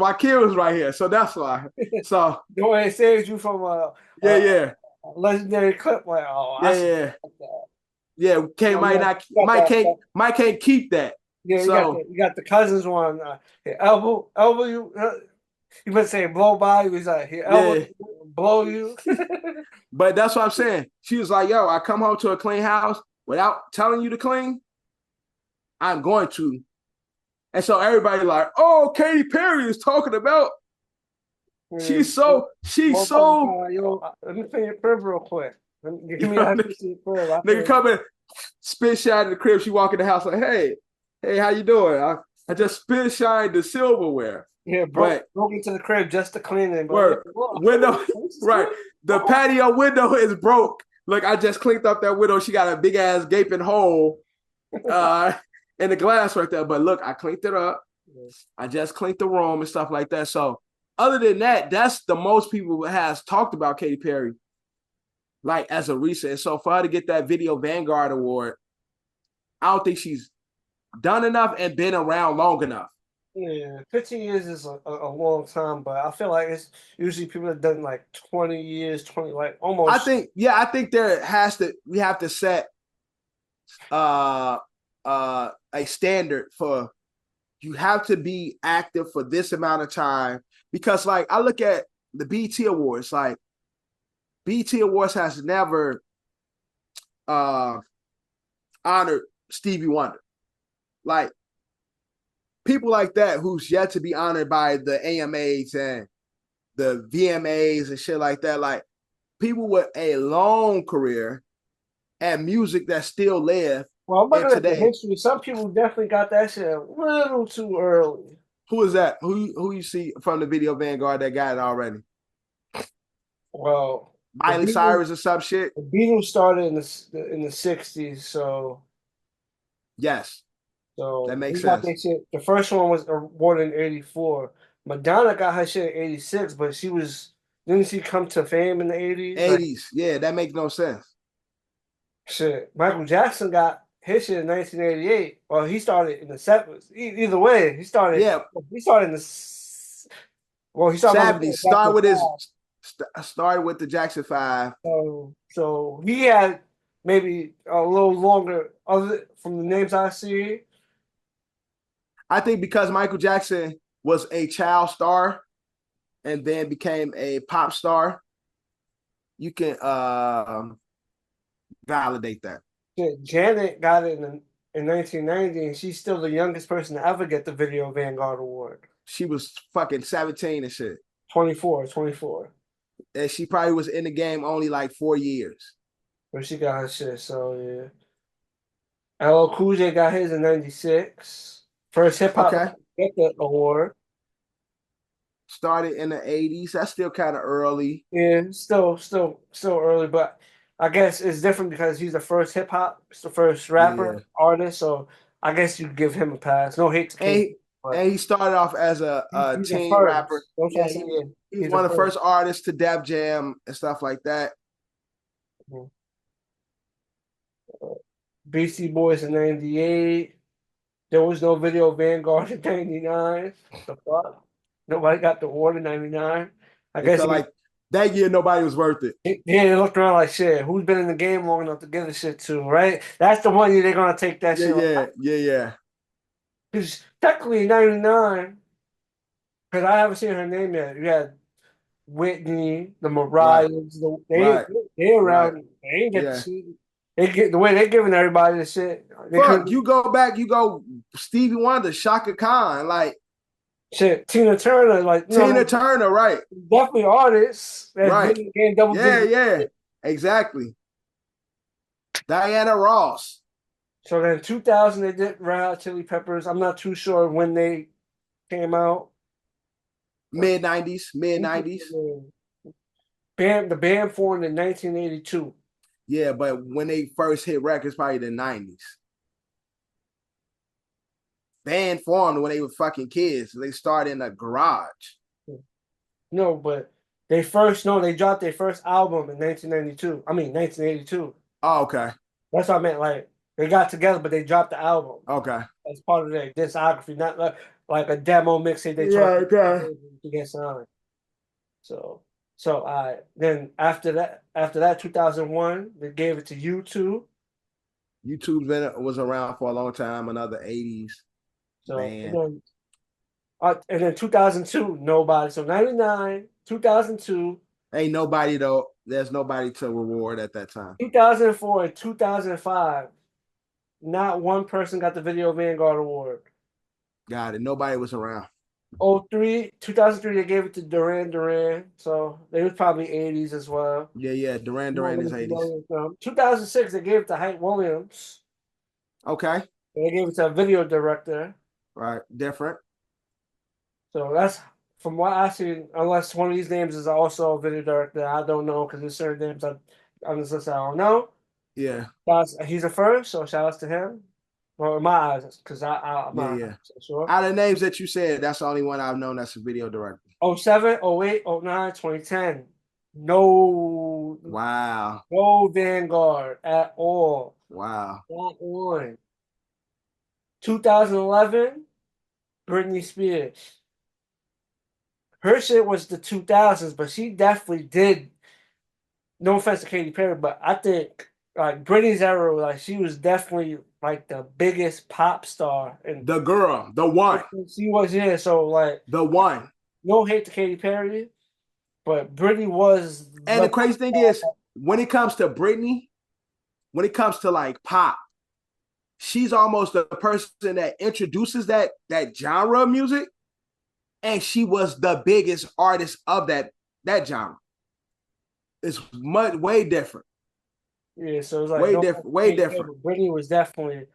right here, so that's why. So the way it saves you from yeah. a legendary clip, like, oh, yeah. Might can't keep that. Yeah, so, you got the cousins one. Elbow you. You been saying blow by. He was like, here, elbow you, blow you. But that's what I'm saying. She was like, yo, I come home to a clean house without telling you to clean. I'm going to. And so everybody like, oh, Katy Perry is talking about. She's so. Yo, let me play your crib real quick. Give me that nigga come in, spit shine in the crib. She walk in the house like, hey, how you doing? I just spit shined the silverware. Yeah, broke into the crib just to clean it. Window, right? The patio window is broke. Look, I just cleaned up that window. She got a big ass gaping hole in the glass right there. But look, I cleaned it up. I just cleaned the room and stuff like that. So other than that, that's the most people has talked about Katy Perry, like as a recent. So for her to get that Video Vanguard Award, I don't think she's done enough and been around long enough. Yeah, 15 years is a long time, but I feel like it's usually people that done like 20 years, 20, like almost. I think we have to set a standard for, you have to be active for this amount of time, because like I look at the BET Awards, like BET Awards has never honored Stevie Wonder. Like, people like that who's yet to be honored by the AMAs and the VMAs and shit like that. Like, people with a long career and music that still live. Well, I'm looking at the history. Some people definitely got that shit a little too early. Who is that? Who you see from the Video Vanguard that got it already? Well, Miley Cyrus or some shit. The Beatles started in the 60s, so yes. So that makes sense. The first one was awarded in 84. Madonna got her shit in 86, but didn't she come to fame in the 80s? 80s, yeah, that makes no sense. Shit, Michael Jackson got his shit in 1988. Well, he started in the 70s. Either way, he started. Yeah, he started in the. Well, he started 70s. Started with the Jackson 5. So he had maybe a little longer. Other from the names I see. I think because Michael Jackson was a child star and then became a pop star, you can validate that. Janet got it in 1990, and she's still the youngest person to ever get the Video Vanguard Award. She was fucking 17 and shit. 24. And she probably was in the game only like 4 years. But she got her shit, so yeah. LL Cool J got his in 96. First hip hop get the award. Started in the 80s. That's still kind of early. Yeah, still early, but I guess it's different because he's the first hip hop, it's the first rapper artist. So I guess you give him a pass. No hate to King, and he started off as a teen rapper. Yeah, he's one of the first artists to Dap Jam and stuff like that. Beastie Boys in 98. There was no Video Vanguard in 99. The fuck? Nobody got the award in 99. I guess like that year nobody was worth it. Yeah, they looked around like, shit, who's been in the game long enough to give a shit to, right? That's the one year they're gonna take that shit. Yeah. Because technically 99, because I haven't seen her name yet. You had Whitney, the Mariahs, they around. They ain't get to see. The way they're giving everybody the shit. You go Stevie Wonder, Shaka Khan, like Shit, Tina Turner, like Tina Turner, right? definitely artists that's Right. been getting double digits. Yeah, exactly. Diana Ross. So then 2000 they did Red Hot Chili Peppers. I'm not too sure when they came out. Mid 90s. The band formed in 1982. Yeah, but when they first hit records, probably the 90s. Band formed when they were fucking kids. They started in a garage. No, but they dropped their first album in 1992. I mean 1982. Oh, okay. That's what I meant. Like they got together, but they dropped the album. Okay. As part of their discography, not like a demo mixtape they Yeah, tried okay. to get signed. So then after that 2001, they gave it to U2. YouTube was around for a long time, another 80s So band. and then 2002, nobody. So 99, 2002, Ain't nobody though. There's nobody to reward at that time. 2004, and 2005. Not one person got the Video Vanguard Award. Got it. Nobody was around. 2003, they gave it to Duran Duran. So they was probably 80s as well. Yeah. Duran is 80s. 2006, they gave it to Hype Williams. Okay. They gave it to a video director. Right. Different. So that's from what I see, unless one of these names is also a video director. I don't know because there's certain names on this list I don't know. Yeah. He's a first, so shout outs to him. Well, in my eyes, because I'm not sure. Out of the names that you said, that's the only one I've known that's a video director. 07, 08, 09, 2010. No. Wow. No Vanguard at all. Wow. Not one. 2011, Britney Spears. Her shit was the 2000s, but she definitely did. No offense to Katy Perry, but I think like Britney's era, like she was definitely like the biggest pop star. And the girl, the one. She was, yeah. So like the one. No hate to Katy Perry, but Britney was. And the crazy thing is, when it comes to Britney, when it comes to like pop, she's almost the person that introduces that genre of music, and she was the biggest artist of that genre. It's way different. Yeah, so it's like way different. Britney was definitely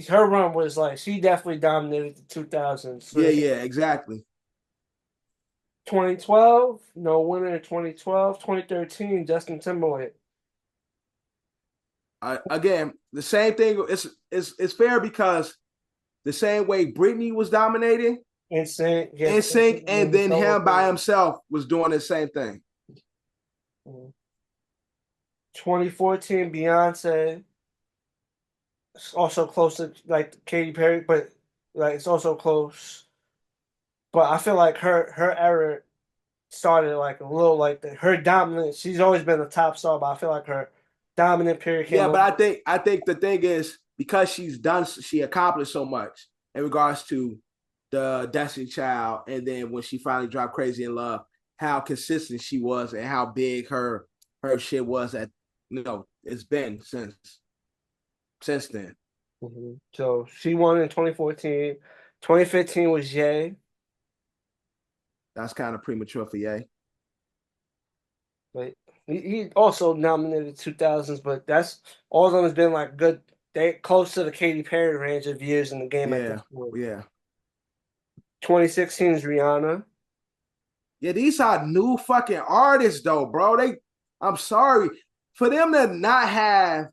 her run was like she definitely dominated the 2000s. Yeah, exactly. 2012, no winner in 2012. 2013, Justin Timberlake. Again, the same thing. It's fair because the same way Britney was dominating, NSYNC, and then him by himself was doing the same thing. 2014, Beyonce. It's also close to like Katy Perry, but like it's also close. But I feel like her era started like a little like her dominance. She's always been a top star, but I feel like her dominant period came. Yeah, but I think the thing is because she accomplished so much in regards to the Destiny Child, and then when she finally dropped Crazy in Love, how consistent she was and how big her shit was it's been since then. Mm-hmm. So she won in 2014. 2015 was Ye. That's kind of premature for Ye. But he also nominated 2000s, but that's all of them has been like good. They close to the Katy Perry range of years in the game at this point. Yeah. 2016 is Rihanna. Yeah, these are new fucking artists though, bro. I'm sorry. For them to not have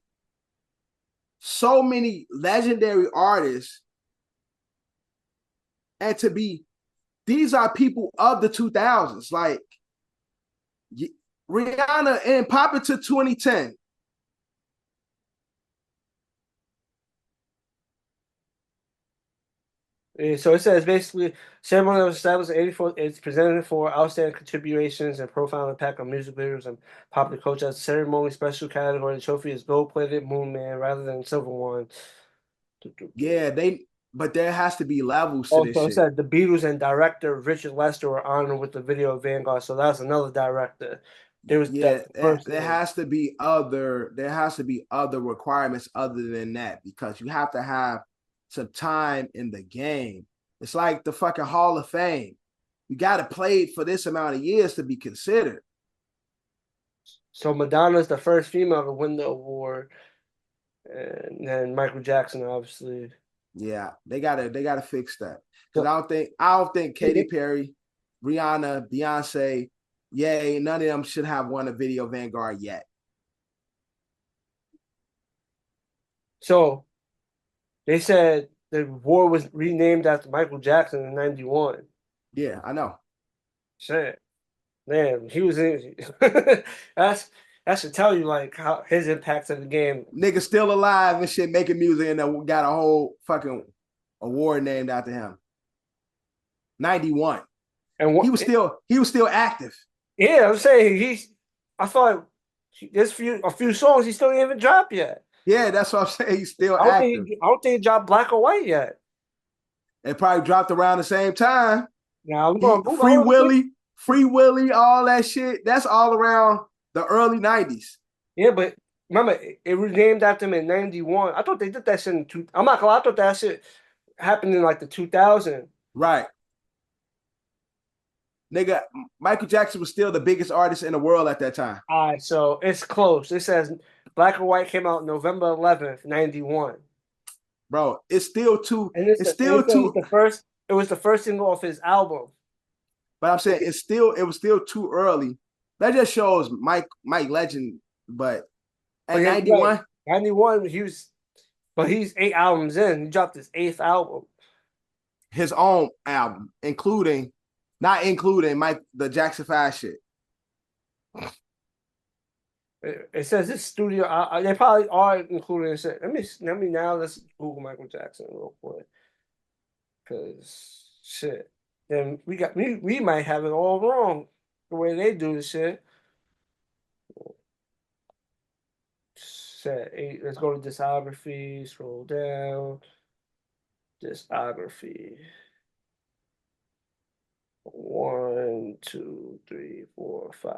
so many legendary artists and to be, these are people of the 2000s. Like Rihanna and pop it to 2010. So it says basically, ceremony was established in 84. It's presented for outstanding contributions and profound impact on music videos and popular culture. As a ceremony special category, the trophy is gold-plated Moon Man rather than silver one. Yeah, but there has to be levels to this shit. It said the Beatles and director Richard Lester were honored with the Video Vanguard. So that's another director. There has to be other requirements other than that, because you have to have some time in the game It's like the fucking Hall of Fame. You got to play it for this amount of years to be considered. So Madonna's the first female to win the award, and then Michael Jackson, obviously. Yeah, they gotta fix that. Because I don't think Katy Perry, Rihanna, Beyonce, yay, none of them should have won a Video Vanguard yet. So they said the award was renamed after Michael Jackson in '91. Yeah, I know. Shit. Man, he was in that should tell you like how his impact on the game. Nigga still alive and shit, making music, and got a whole fucking award named after him. 91. And he was still active. Yeah, I'm saying I thought there's a few songs he still didn't even drop yet. Yeah, that's what I'm saying. He's still active. I don't think he dropped Black or White yet. It probably dropped around the same time. Now Free Willy, all that shit. That's all around the early 90s. Yeah, but remember, it was named after him in 91. I thought they did that shit in I'm not gonna lie, I thought that shit happened in like the 2000. Right. Nigga, Michael Jackson was still the biggest artist in the world at that time. All right, so it's close. It says Black or White came out November 11th, 91. Bro, it's still too. It was the first single off his album. But I'm saying it was still too early. That just shows Mike Legend. But at 91, 91, he's 8 albums in. He dropped his 8th album. His own album, not including the Jackson 5 shit. It says this studio. They probably are including shit. Let me now. Let's Google Michael Jackson real quick, because shit. Then we might have it all wrong the way they do the shit. Let's go to discography. Scroll down. Discography. 1, 2, 3, 4, 5,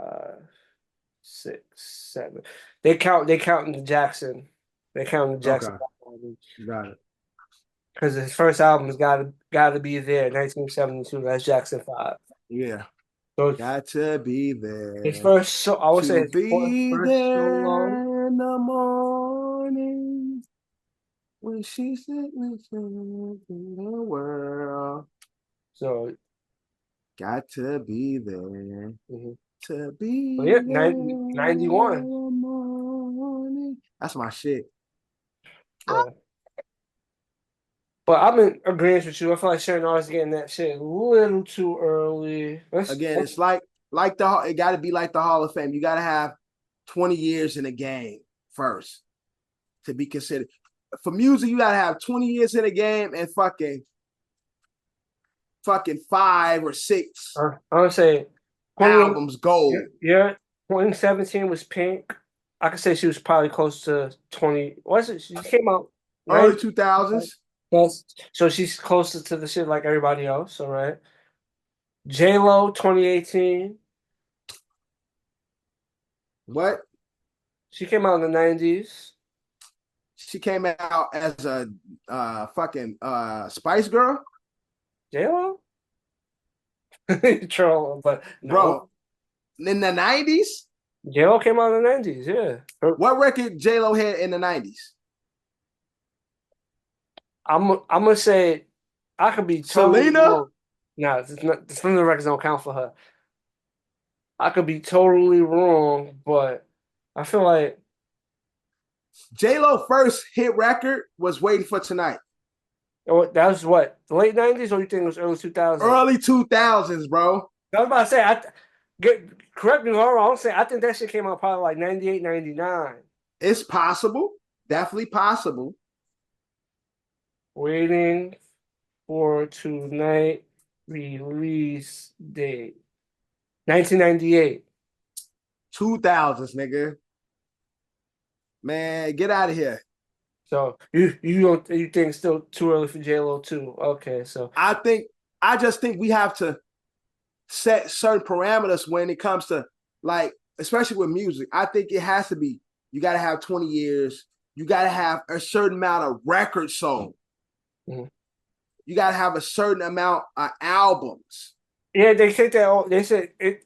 6, 7. They counting the Jackson. They counting the Jackson. Okay. Got it. Because his first album's gotta be there, 1972. That's Jackson 5. Yeah. So got to be there. His first show, I would say his be first there solo. in the morning when she said in the world. So got to be there. Mm-hmm. To be yeah, there 91. in the morning. That's my shit. Yeah. But I'm in agreement with you. I feel like Sharon is getting that shit a little too early. It's like it got to be like the Hall of Fame. You got to have 20 years in the game first to be considered. For music, you got to have 20 years in the game and fucking 5 or 6. I would say albums gold. Yeah, 2017 was Pink. I could say she was probably close to 20. Was it? She came out early 2000s. Yes. So she's closer to the shit like everybody else. All right. J-Lo 2018. What? She came out in the 90s. She came out as a fucking Spice Girl. J-Lo? Troll, but no. Bro, in the 90s? J-Lo came out in the 90s, yeah. What record J-Lo had in the 90s? I'm gonna say I could be totally Selena? wrong. No, the Selena records don't count for her. I could be totally wrong, but I feel like J-Lo first hit record was Waiting for Tonight. That was what, the late 90s, or you think it was early 2000s? Early 2000s, bro. I was about to say, correct me if I'm wrong, I think that shit came out probably like 98, 99. It's possible. Definitely possible. Waiting for Tonight release date. 1998. 2000s, nigga. Man, get out of here. So you think it's still too early for J-Lo too? Okay, so I just think we have to set certain parameters when it comes to, like, especially with music. I think it has to be, you got to have 20 years. You got to have a certain amount of records sold. Mm-hmm. you gotta have a certain amount of albums. Yeah, they say that. They say it.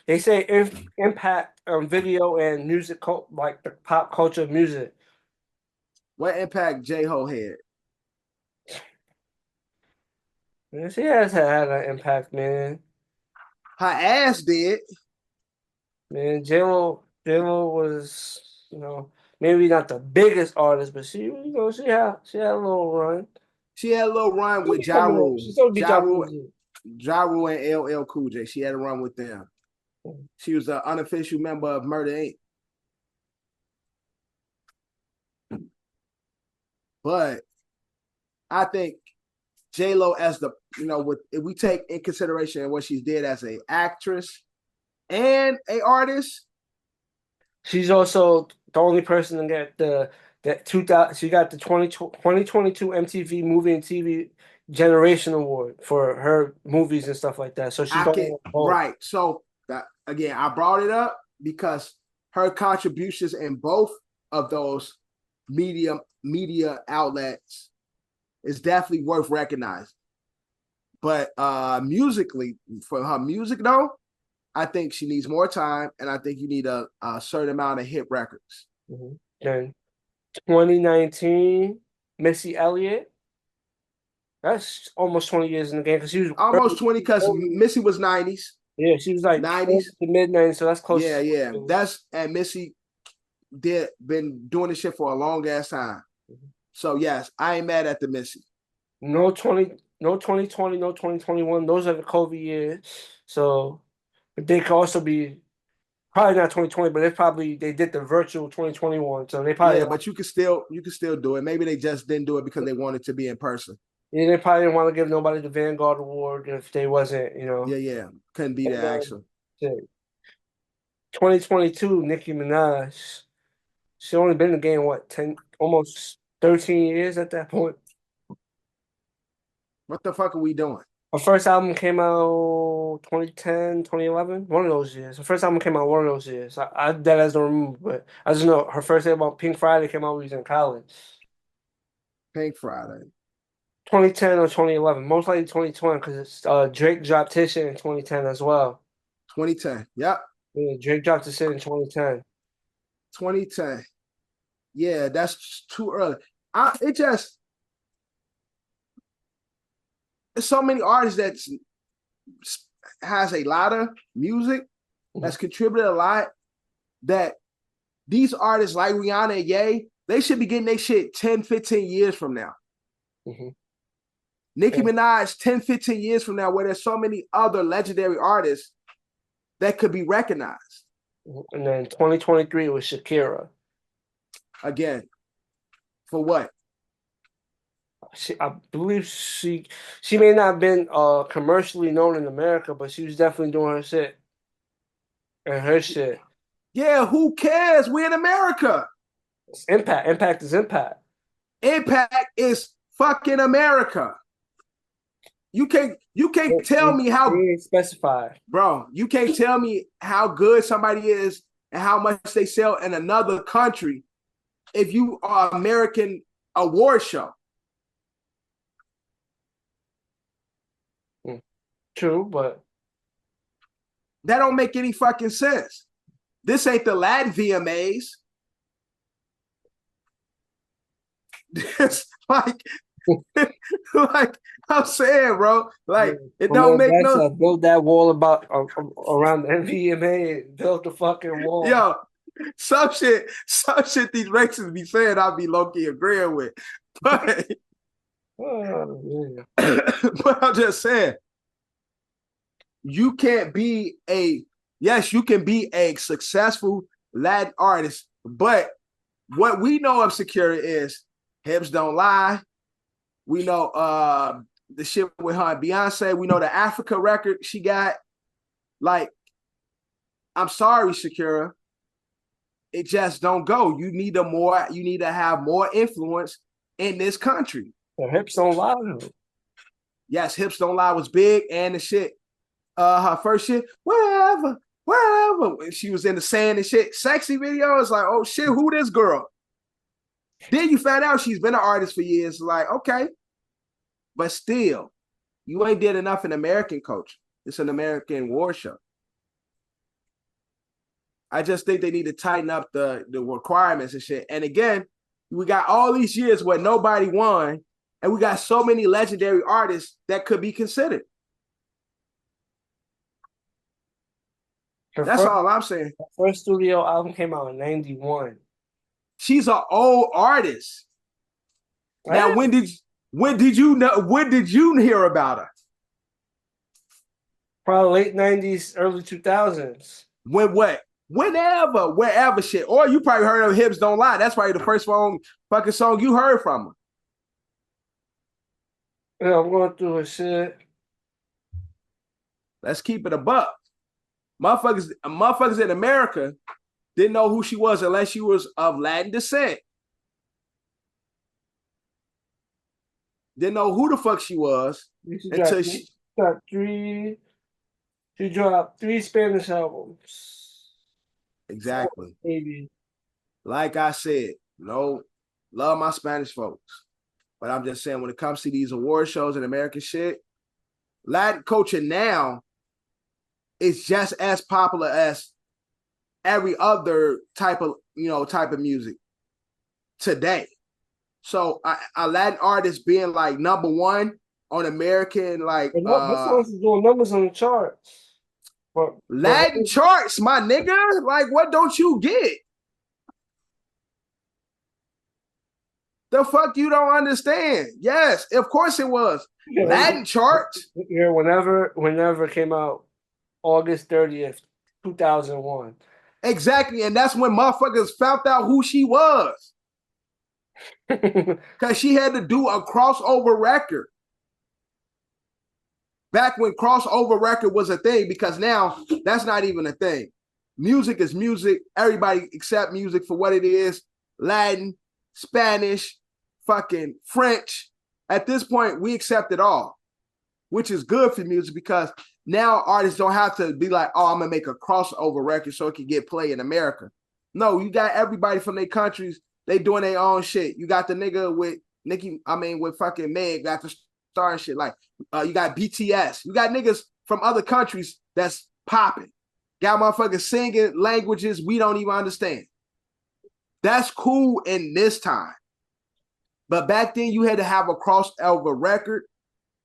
They say impact video and music, like the pop culture of music. What impact J-Ho had? Man, she has had an impact, man. Her ass did. Man, J-Lo was, maybe not the biggest artist, but she, she had a little run. She had a little run with She Ja Rule. still be Ja Rule. Ja Rule and LL Cool J. She had a run with them. She was an unofficial member of Murder Inc. But I think J-Lo as the, if we take in consideration what she did as an actress and a artist. She's also the only person to get that 2000. She got the 2022 MTV Movie and TV Generation Award for her movies and stuff like that. So she's right. So again, I brought it up because her contributions in both of those media outlets is definitely worth recognizing. But musically, for her music though, I think she needs more time, and I think you need a certain amount of hit records. Mm-hmm. Then 2019, Missy Elliott. That's almost 20 years in the game because she was almost 20 because Missy was 90s. Yeah, she was like 90s to mid 90s, so that's close. Yeah. And Missy been doing this shit for a long ass time. Mm-hmm. So yes, I ain't mad at the Missy. No 2020, no 2021. Those are the COVID years. So they could also be probably not 2020, but they did the virtual 2021. So they probably but you can still do it. Maybe they just didn't do it because they wanted to be in person. Yeah, they probably didn't want to give nobody the Vanguard Award if they wasn't, Yeah. Couldn't be there, actually. 2022, Nicki Minaj. She only been in the game, almost 13 years at that point. What the fuck are we doing? Her first album came out 2010, 2011, one of those years. Her first album came out one of those years. I don't remember, but I just know her first album, Pink Friday, came out when we was in college. Pink Friday. 2010 or 2011, most likely 2020 because Drake dropped his shit in 2010 as well. 2010, yep. Yeah, Drake dropped his shit in 2010. 2010. Yeah, that's too early. There's so many artists that has a lot of music that's contributed a lot that these artists like Rihanna and Ye, they should be getting their shit 10, 15 years from now. Mm-hmm. Nicki Minaj, 10, 15 years from now, where there's so many other legendary artists that could be recognized. And then 2023 was Shakira. Again, for what? I believe she may not have been commercially known in America, but she was definitely doing her shit. And her shit. Yeah, who cares? We're in America. It's impact. Impact is impact. Impact is fucking America. You can't tell me how specified. Bro, you can't tell me how good somebody is and how much they sell in another country if you are American award show. True, but that don't make any fucking sense. This ain't the Latin VMAs. It's like I'm saying, bro. Like it don't make no. Build that wall around the VMA and build the fucking wall. Yo, some shit these racists be saying I'll be low-key agreeing with, but but I'm just saying. You can't be you can be a successful Latin artist, but what we know of Shakira is hips don't lie. We know the shit with her and Beyonce. We know the Africa record she got. Like, I'm sorry, Shakira. It just don't go. You need to have more influence in this country. The hips don't lie. Yes, hips don't lie was big, and the shit. Her first shit, wherever. When she was in the sand and shit, sexy video. It's like, oh shit, who this girl? Then you find out she's been an artist for years. Like, okay, but still, you ain't did enough in American culture. It's an American war show. I just think they need to tighten up the requirements and shit. And again, we got all these years where nobody won, and we got so many legendary artists that could be considered. That's all I'm saying. The first studio album came out in '91. She's an old artist. Now, when did you hear about her? Probably late '90s, early 2000s. When what? Whenever, wherever shit. Or you probably heard of Hips Don't Lie. That's probably the first fucking song you heard from her. Yeah, I'm going through her shit. Let's keep it a buck. Motherfuckers in America didn't know who she was unless she was of Latin descent. Didn't know who the fuck she was until she dropped 3 Spanish albums. Exactly. Maybe. Like I said, love my Spanish folks. But I'm just saying, when it comes to these award shows and American shit, Latin culture now is just as popular as every other type of music today. So a Latin artist being like #1 on American, like songs is doing numbers on the charts. Latin charts, my nigga. Like, what don't you get? The fuck you don't understand? Yes, of course it was. Yeah, Latin charts. Yeah, whenever it came out, August 30th, 2001. Exactly, and that's when motherfuckers found out who she was. Because she had to do a crossover record. Back when crossover record was a thing, because now that's not even a thing. Music is music. Everybody accept music for what it is. Latin, Spanish, fucking French. At this point, we accept it all, which is good for music because now artists don't have to be like, oh, I'm going to make a crossover record so it can get played in America. No, you got everybody from their countries. They doing their own shit. You got the nigga with with fucking Meg got the star and shit. Like, you got BTS. You got niggas from other countries that's popping. Got motherfuckers singing languages we don't even understand. That's cool in this time. But back then, you had to have a crossover record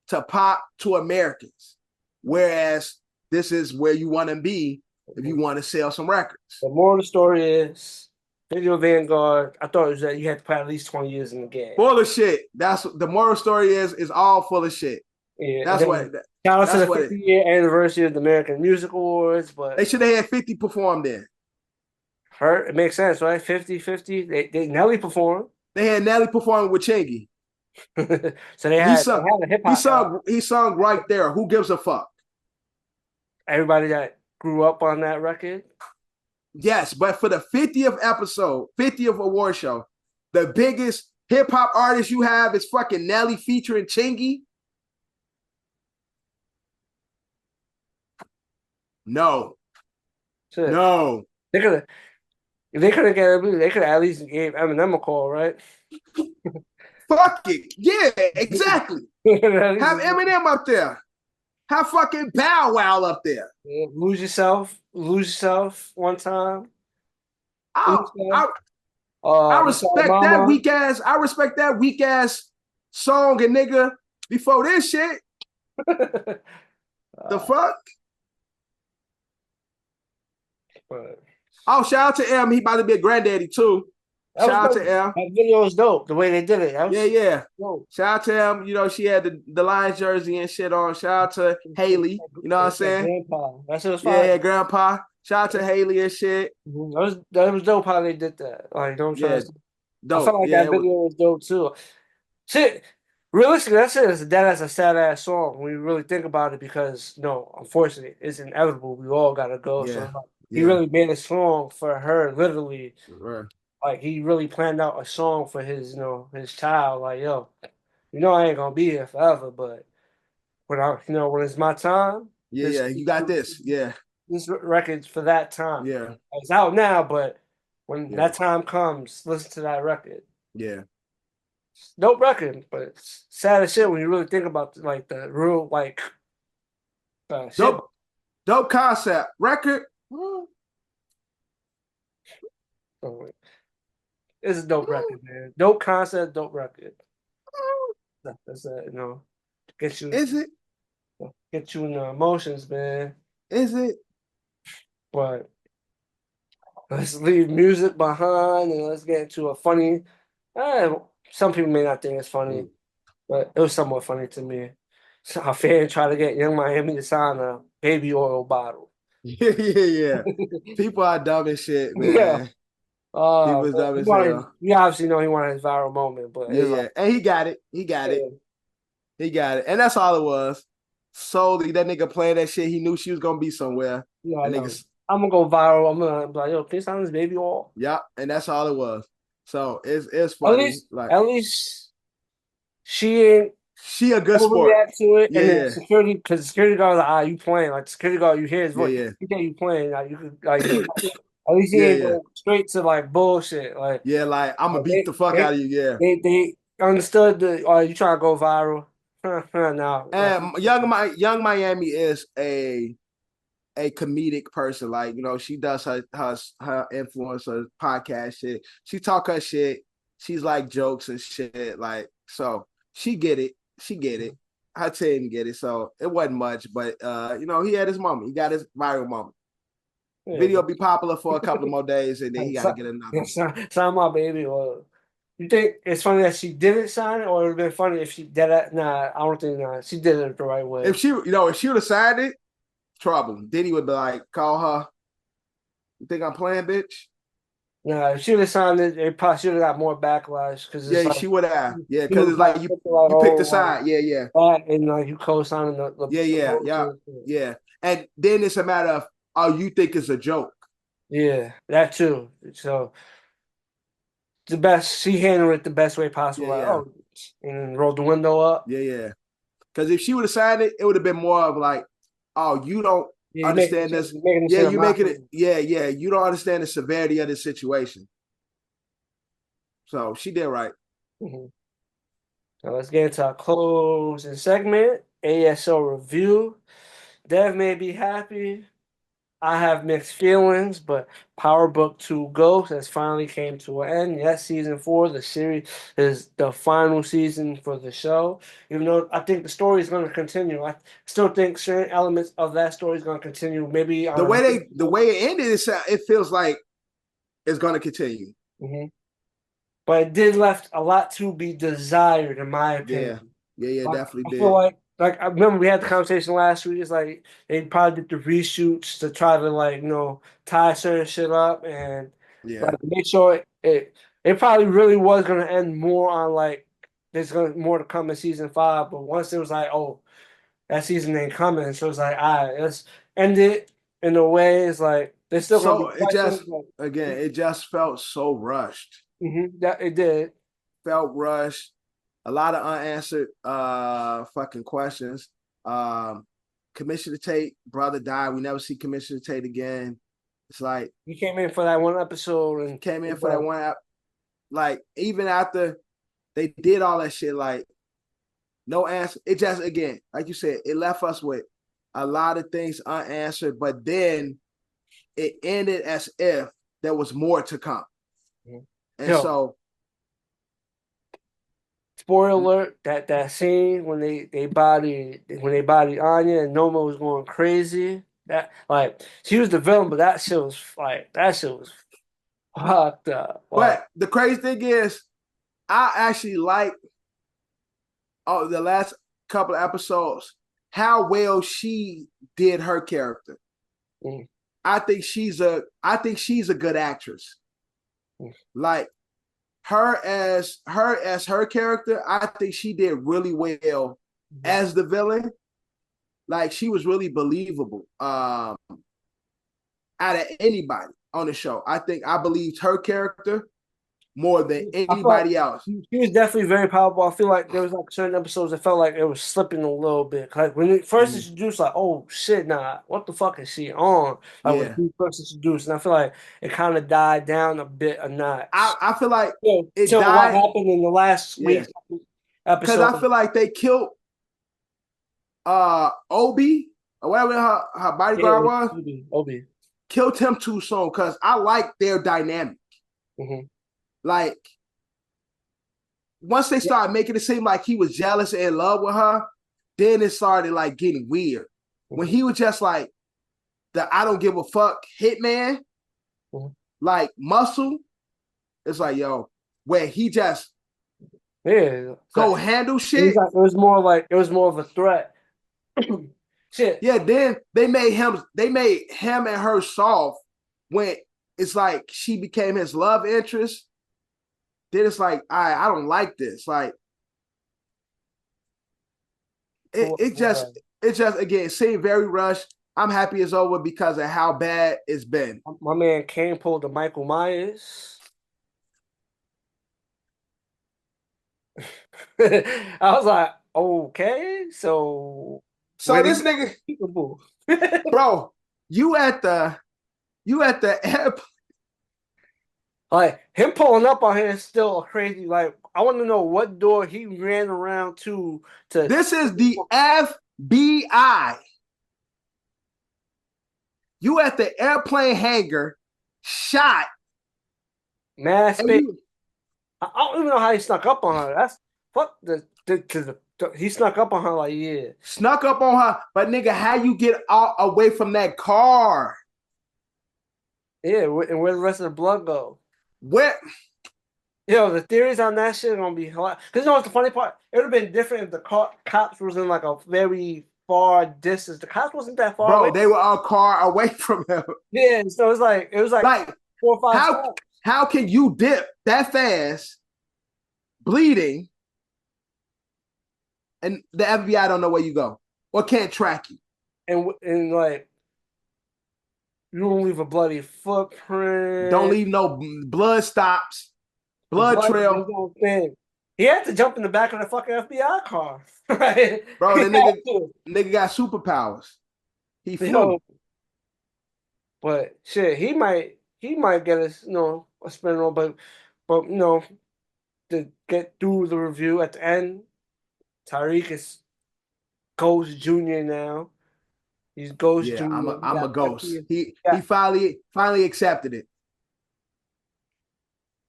to pop to Americans. Whereas this is where you want to be if you want to sell some records. The moral of the story is, Video Vanguard, I thought it was that you had to put at least 20 years in the game. Full of shit. That's the moral story is all full of shit. Yeah, that's what. Shout out to the 50-year anniversary of the American Music Awards, but they should have had 50 perform there. It makes sense, right? 50-50. They Nelly performed. They had Nelly performing with Chingy. So they had a hip hop. He sung right there. Who gives a fuck? Everybody that grew up on that record. Yes, but for the 50th episode, 50th award show, the biggest hip hop artist you have is fucking Nelly featuring Chingy. No. Shit. No. They could have at least gave Eminem a call, right? Fuck it. Yeah, exactly. Have Eminem up there. Have fucking Bow Wow up there. Yeah, lose yourself one time. I respect that weak ass. I respect that weak ass song and nigga before this shit. The fuck? Oh, shout out to M. He about to be a granddaddy too. Shout out to M. That video was dope. The way they did it. Yeah. Dope. Shout out to M. You know, she had the Lions jersey and shit on. Shout out to Haley. You know what I'm saying? Grandpa. That shit was fine. Yeah, Grandpa. Shout out to Haley and shit. That was dope how they did that. Like, don't try to. Dope. I felt like that video was dope too. Shit. Realistically, that shit is that's a sad ass song when you really think about it because unfortunately, it's inevitable. We all gotta go. Yeah. So he really made a song for her, literally. Right. Like he really planned out a song for his, his child. Like, yo, I ain't gonna be here forever, but when when it's my time, you got this. Yeah, this record's for that time. Yeah, it's out now, but when that time comes, listen to that record. Yeah, Dope record, but it's sad as shit when you really think about like the real like shit. Dope concept record. So, it's a dope record, man. Dope concept, dope record. That's get you. Is it? Get you in the emotions, man. Is it? But let's leave music behind and let's get into a funny. Some people may not think it's funny, but it was somewhat funny to me. So a fan tried to get Young Miami to sign a baby oil bottle. Yeah. People are dumb as shit, man. Yeah. People is dumb as hell. You obviously know he wanted his viral moment, but Yeah. like, And he got it. He got it. And that's all it was. Solely that nigga playing that shit. He knew she was gonna be somewhere. I know. I'm gonna go viral. I'm gonna be like, yo, can you sign this baby oil? Yeah, and that's all it was. So it's funny. At least she ain't. She a good sport. React to it, and then security, because the security guard was like, you playing? Like, the security guard, you hear his voice. You think you playing? Like, you could, like, at least he ain't go straight to like bullshit. Like, like I'm gonna beat the fuck out of you. Yeah, they understood the. Oh, you trying to go viral? No. And Young Miami is a comedic person. Like, she does her influencer podcast shit. She talk her shit. She's like jokes and shit. Like, so she get it. She get it. Her team get it. So it wasn't much, but he had his moment. He got his viral moment. Yeah. Video be popular for a couple of more days, and then he got to get another. Sign my baby. Or you think it's funny that she didn't sign it, or it would have been funny if she did it? Nah, I don't think she did it the right way. If she would have signed it, trouble. Diddy would be like, call her. You think I'm playing, bitch? Nah, if she would have signed it, it probably should have got more backlash. She would have. Yeah, because it's like you picked the side. Yeah. And like you co-signing the Yeah. And then it's a matter of, you think it's a joke. Yeah, that too. So the best, she handled it the best way possible. And rolled the window up. Yeah. Because if she would have signed it, it would have been more of like, you don't understand this. You making it. Yeah. You don't understand the severity of the situation. So she did right. Mm-hmm. So let's get into our closing segment. ASO review. Dev may be happy. I have mixed feelings, but Power Book 2 Ghost has finally came to an end. Yes, season 4, the series is the final season for the show. Even though I think the story is going to continue, I still think certain elements of that story is going to continue. Maybe the way it ended, it feels like it's going to continue. Mm-hmm. But it did left a lot to be desired, in my opinion. Yeah, definitely did. I feel like I remember we had the conversation last week. It's like they probably did the reshoots to try to tie certain shit up and make sure it probably really was gonna end more on like there's gonna more to come in season 5. But once it was like, oh, that season ain't coming, so it's like, all right, let's end it in a way. It's like they're still gonna be it just felt so rushed. Mm-hmm. That it did. Felt rushed. A lot of unanswered fucking questions. Commissioner Tate, brother died. We never see Commissioner Tate again. It's like he came in for that one episode and came in for that one. Like even after they did all that shit, like no answer. It just again, like you said, it left us with a lot of things unanswered. But then it ended as if there was more to come, and so. Spoiler alert! That scene when they bodied Anya and Noma was going crazy. That she was the villain, but that shit was fucked up. But the crazy thing is, I actually like the last couple of episodes how well she did her character. Mm. I think she's a good actress. Mm. Like. Her as her character, I think she did really well as the villain. Like she was really believable out of anybody on the show. I believed her character. more than I feel anybody else. he was definitely very powerful. I feel like there was like certain episodes that felt like it was slipping a little bit. Like when it first introduced, like, oh shit, nah, what the fuck is she on? Like when Yeah. he first introduced, and I feel like it kind of died down a notch. I feel like it So what died. happened in the last Yeah. week's Because episode? I feel like they killed Obi or whatever her Yeah, bodyguard was. Obi. Killed him too soon because I like their dynamic. Mm-hmm. Like once they started making it seem like he was jealous and in love with her, then it started like getting weird. Mm-hmm. When he was just like the I don't give a fuck hitman, like Muscle, it's like, yo, where he just go handle shit. It was more of a threat. Shit. Yeah, then they made him and her soft when it's like she became his love interest. Then it's like, I don't like this. Like it just again seemed very rushed. I'm happy it's over because of how bad it's been. My man Kane pulled the Michael Myers. I was like, okay, so this nigga, bro, you at the airport. Like him pulling up on here is still crazy. Like I want to know what door he ran around to. This is the FBI. You at the airplane hangar, shot. Mass space. I don't even know how he snuck up on her. That's fuck he snuck up on her like, yeah. Snuck up on her, but nigga, how you get away from that car? Yeah, and where the rest of the blood go? Where? Yo, the theories on that shit are gonna be hilarious. Because you know what's the funny part? It would have been different if the cops was in like a very far distance. The cops wasn't that far away. They were a car away from him. Yeah, so it was like 4 or 5 steps. How can you dip that fast, bleeding, and the FBI don't know where you go or can't track you? And like, you don't leave a bloody footprint. Don't leave no blood stops, blood trail. He had to jump in the back of the fucking FBI car, right? Bro, the nigga got superpowers. He flew. But shit, he might get us, a spin roll, but to get through the review at the end, Tariq is Ghost Junior now. He's Ghost Junior. I'm a ghost. He finally accepted it.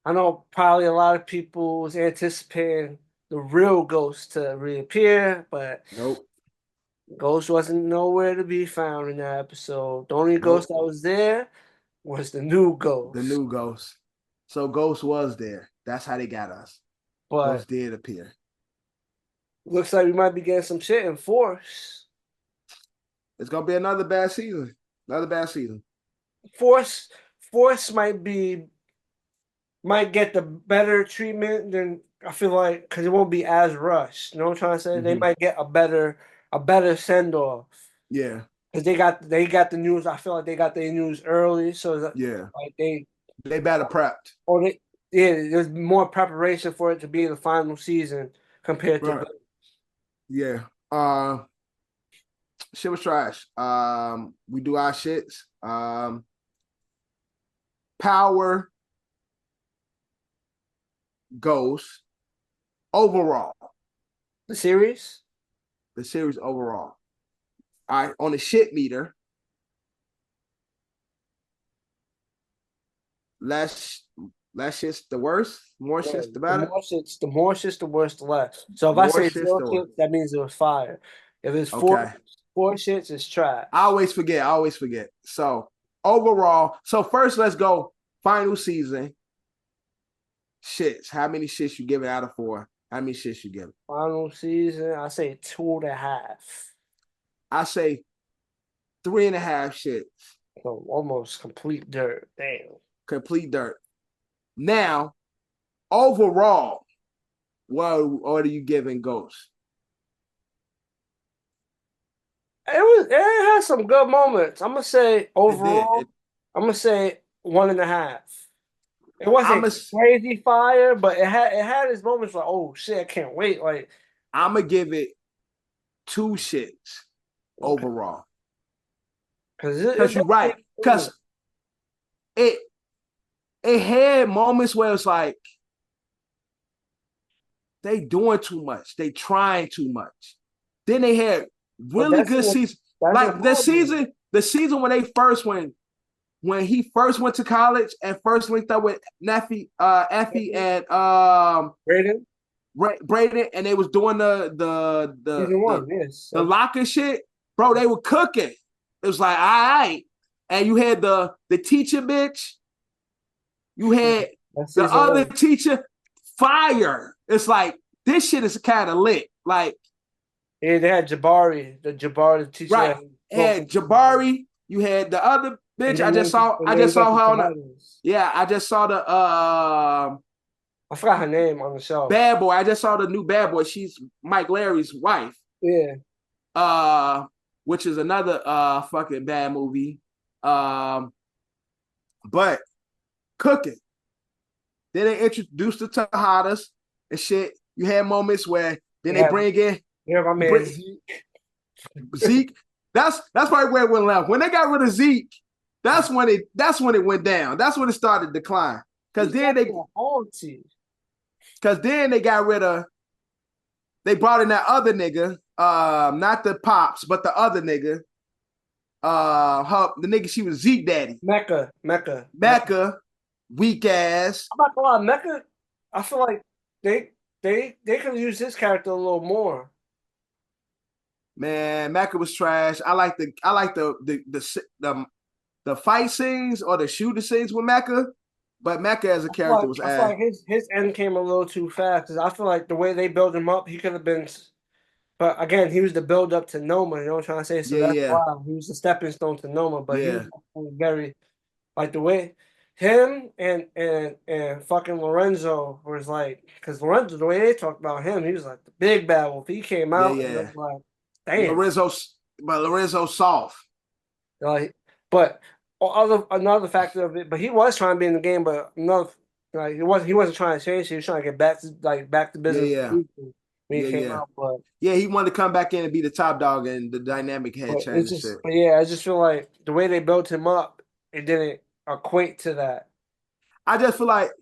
I know probably a lot of people was anticipating the real Ghost to reappear, but nope. Ghost wasn't nowhere to be found in that episode. The only ghost that was there was the new Ghost. The new Ghost. So Ghost was there. That's how they got us. But Ghost did appear. Looks like we might be getting some shit in Force. It's gonna be another bad season. Another bad season. Force might get the better treatment than I feel like because it won't be as rushed. You know what I'm trying to say? Mm-hmm. They might get a better send off. Yeah. Because they got the news. I feel like they got their news early, so like they better prepped. Or there's more preparation for it to be the final season compared to. Yeah. Shit was trash. We do our shits. Power goes overall. The series overall. All right, on the shit meter. Less shit's the worst. More shit's the better. The more shit's the worst, the less. So if I say 0 shits, that means it was fire. If it's four shits, it's trash. I always forget. So overall, first let's go final season. Shits. How many shits you give it out of 4? How many shits you give it? Final season, I say 2.5. I say 3.5 shits. So almost complete dirt. Damn. Complete dirt. Now, overall, what are you giving Ghost? It had some good moments. I'm gonna say overall, I'm gonna say 1.5. It wasn't I'm a, crazy fire, but it had its moments like, oh shit, I can't wait. Like, I'm gonna give it 2 shits okay, overall. because it Because you're right. Because it had moments where it's like they doing too much, they trying too much. Then they had but really good seasons. that's Like the important. season when they first when he first went to college and first linked up with Effie and Raiden, Braden, and they was doing season one, yes. the locker shit, bro. They were cooking. It was like, all right. And you had the teacher bitch. You had That's the season other one. teacher, fire. It's like this shit is kind of lit. Like, Yeah, they had Jabari, the teacher. right. Had Jabari. You had the other bitch. And then I you just got saw the her on the. tomatoes. Yeah, I just saw the I forgot her name on the show. Bad Boy. I just saw the new Bad Boy. She's Mike Larry's wife. Yeah. Which is another fucking bad movie. But cooking. Then they introduced the Tejadas and shit. You had moments where then they bring in my man Zeke. Zeke. That's probably where it went left. When they got rid of Zeke, that's when it went down. That's when it started to decline. Because then they got rid of. They brought in that other nigga, not the Pops, but the other nigga. The nigga she was Zeke daddy. Mecca. Weak ass. I'm not gonna lie, Mecca. I feel like they could have used his character a little more. Man, Mecca was trash. I like the fight scenes or the shooting scenes with Mecca, but Mecca as a character was ass. I feel like his end came a little too fast because I feel like the way they built him up, he could have been. But again, he was the build up to Noma. You know what I'm trying to say? So that's why he was the stepping stone to Noma. But he was very like the way him and fucking Lorenzo was like, because Lorenzo, the way they talked about him, he was like the big bad wolf. He came out and was like, damn. Lorenzo soft. Like, but another factor of it, but he was trying to be in the game, but another like he wasn't trying to change. He was trying to get back to business. When he came out, but he wanted to come back in and be the top dog, and the dynamic had changed. I just feel like the way they built him up, it didn't equate to that. I just feel like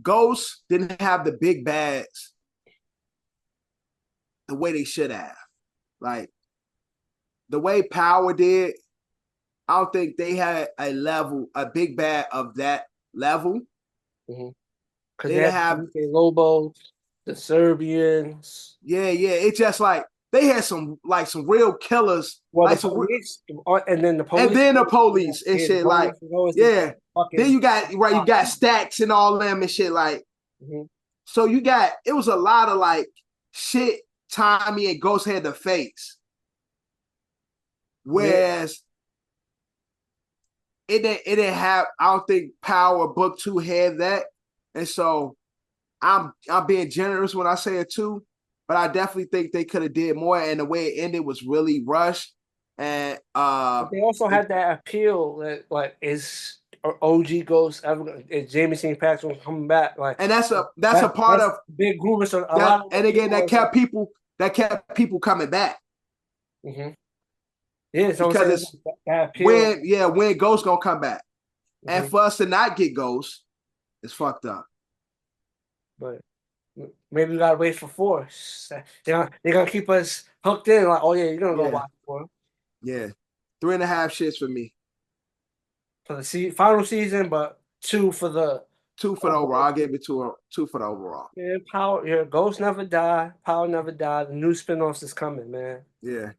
Ghost didn't have the big bads the way they should have. Like the way Power did, I don't think they had a big bad of that level. Mm-hmm. Because they have the Lobos, the Serbians. Yeah. It's just like they had some real killers. Well, like the police, and then the police. And then the police and shit. Like, yeah. Then you got Stacks and all them and shit. Like, so it was a lot of like shit Tommy and Ghost had to face. Whereas it didn't have, I don't think Power Book 2 had that. And so I'm being generous when I say it too, but I definitely think they could have did more. And the way it ended was really rushed. And but they also had that appeal that like is OG Ghost ever is Jamie St. Patrick coming back? Like, and that's a part of big group. So and again, that kept people coming back. Mm-hmm. Yeah, so because it's when Ghost gonna come back, and for us to not get Ghost. It's fucked up. But maybe we gotta wait for 4. They're gonna keep us hooked in. Like, oh yeah, you're gonna go watch 4. Yeah, 3.5 shits for me for the final season, but 2 for the overall. I'll give it 2 for the overall. Yeah, Power. Yeah, Ghost never die. Power never die. The new spinoffs is coming, man. Yeah.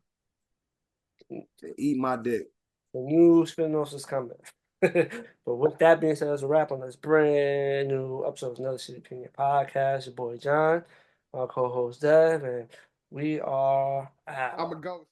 Eat my dick. The new spinoffs is coming. But with that being said, that's a wrap on this brand new episode of Another City Opinion Podcast. Your boy John, our co-host Dev, and we are out. I'm a ghost.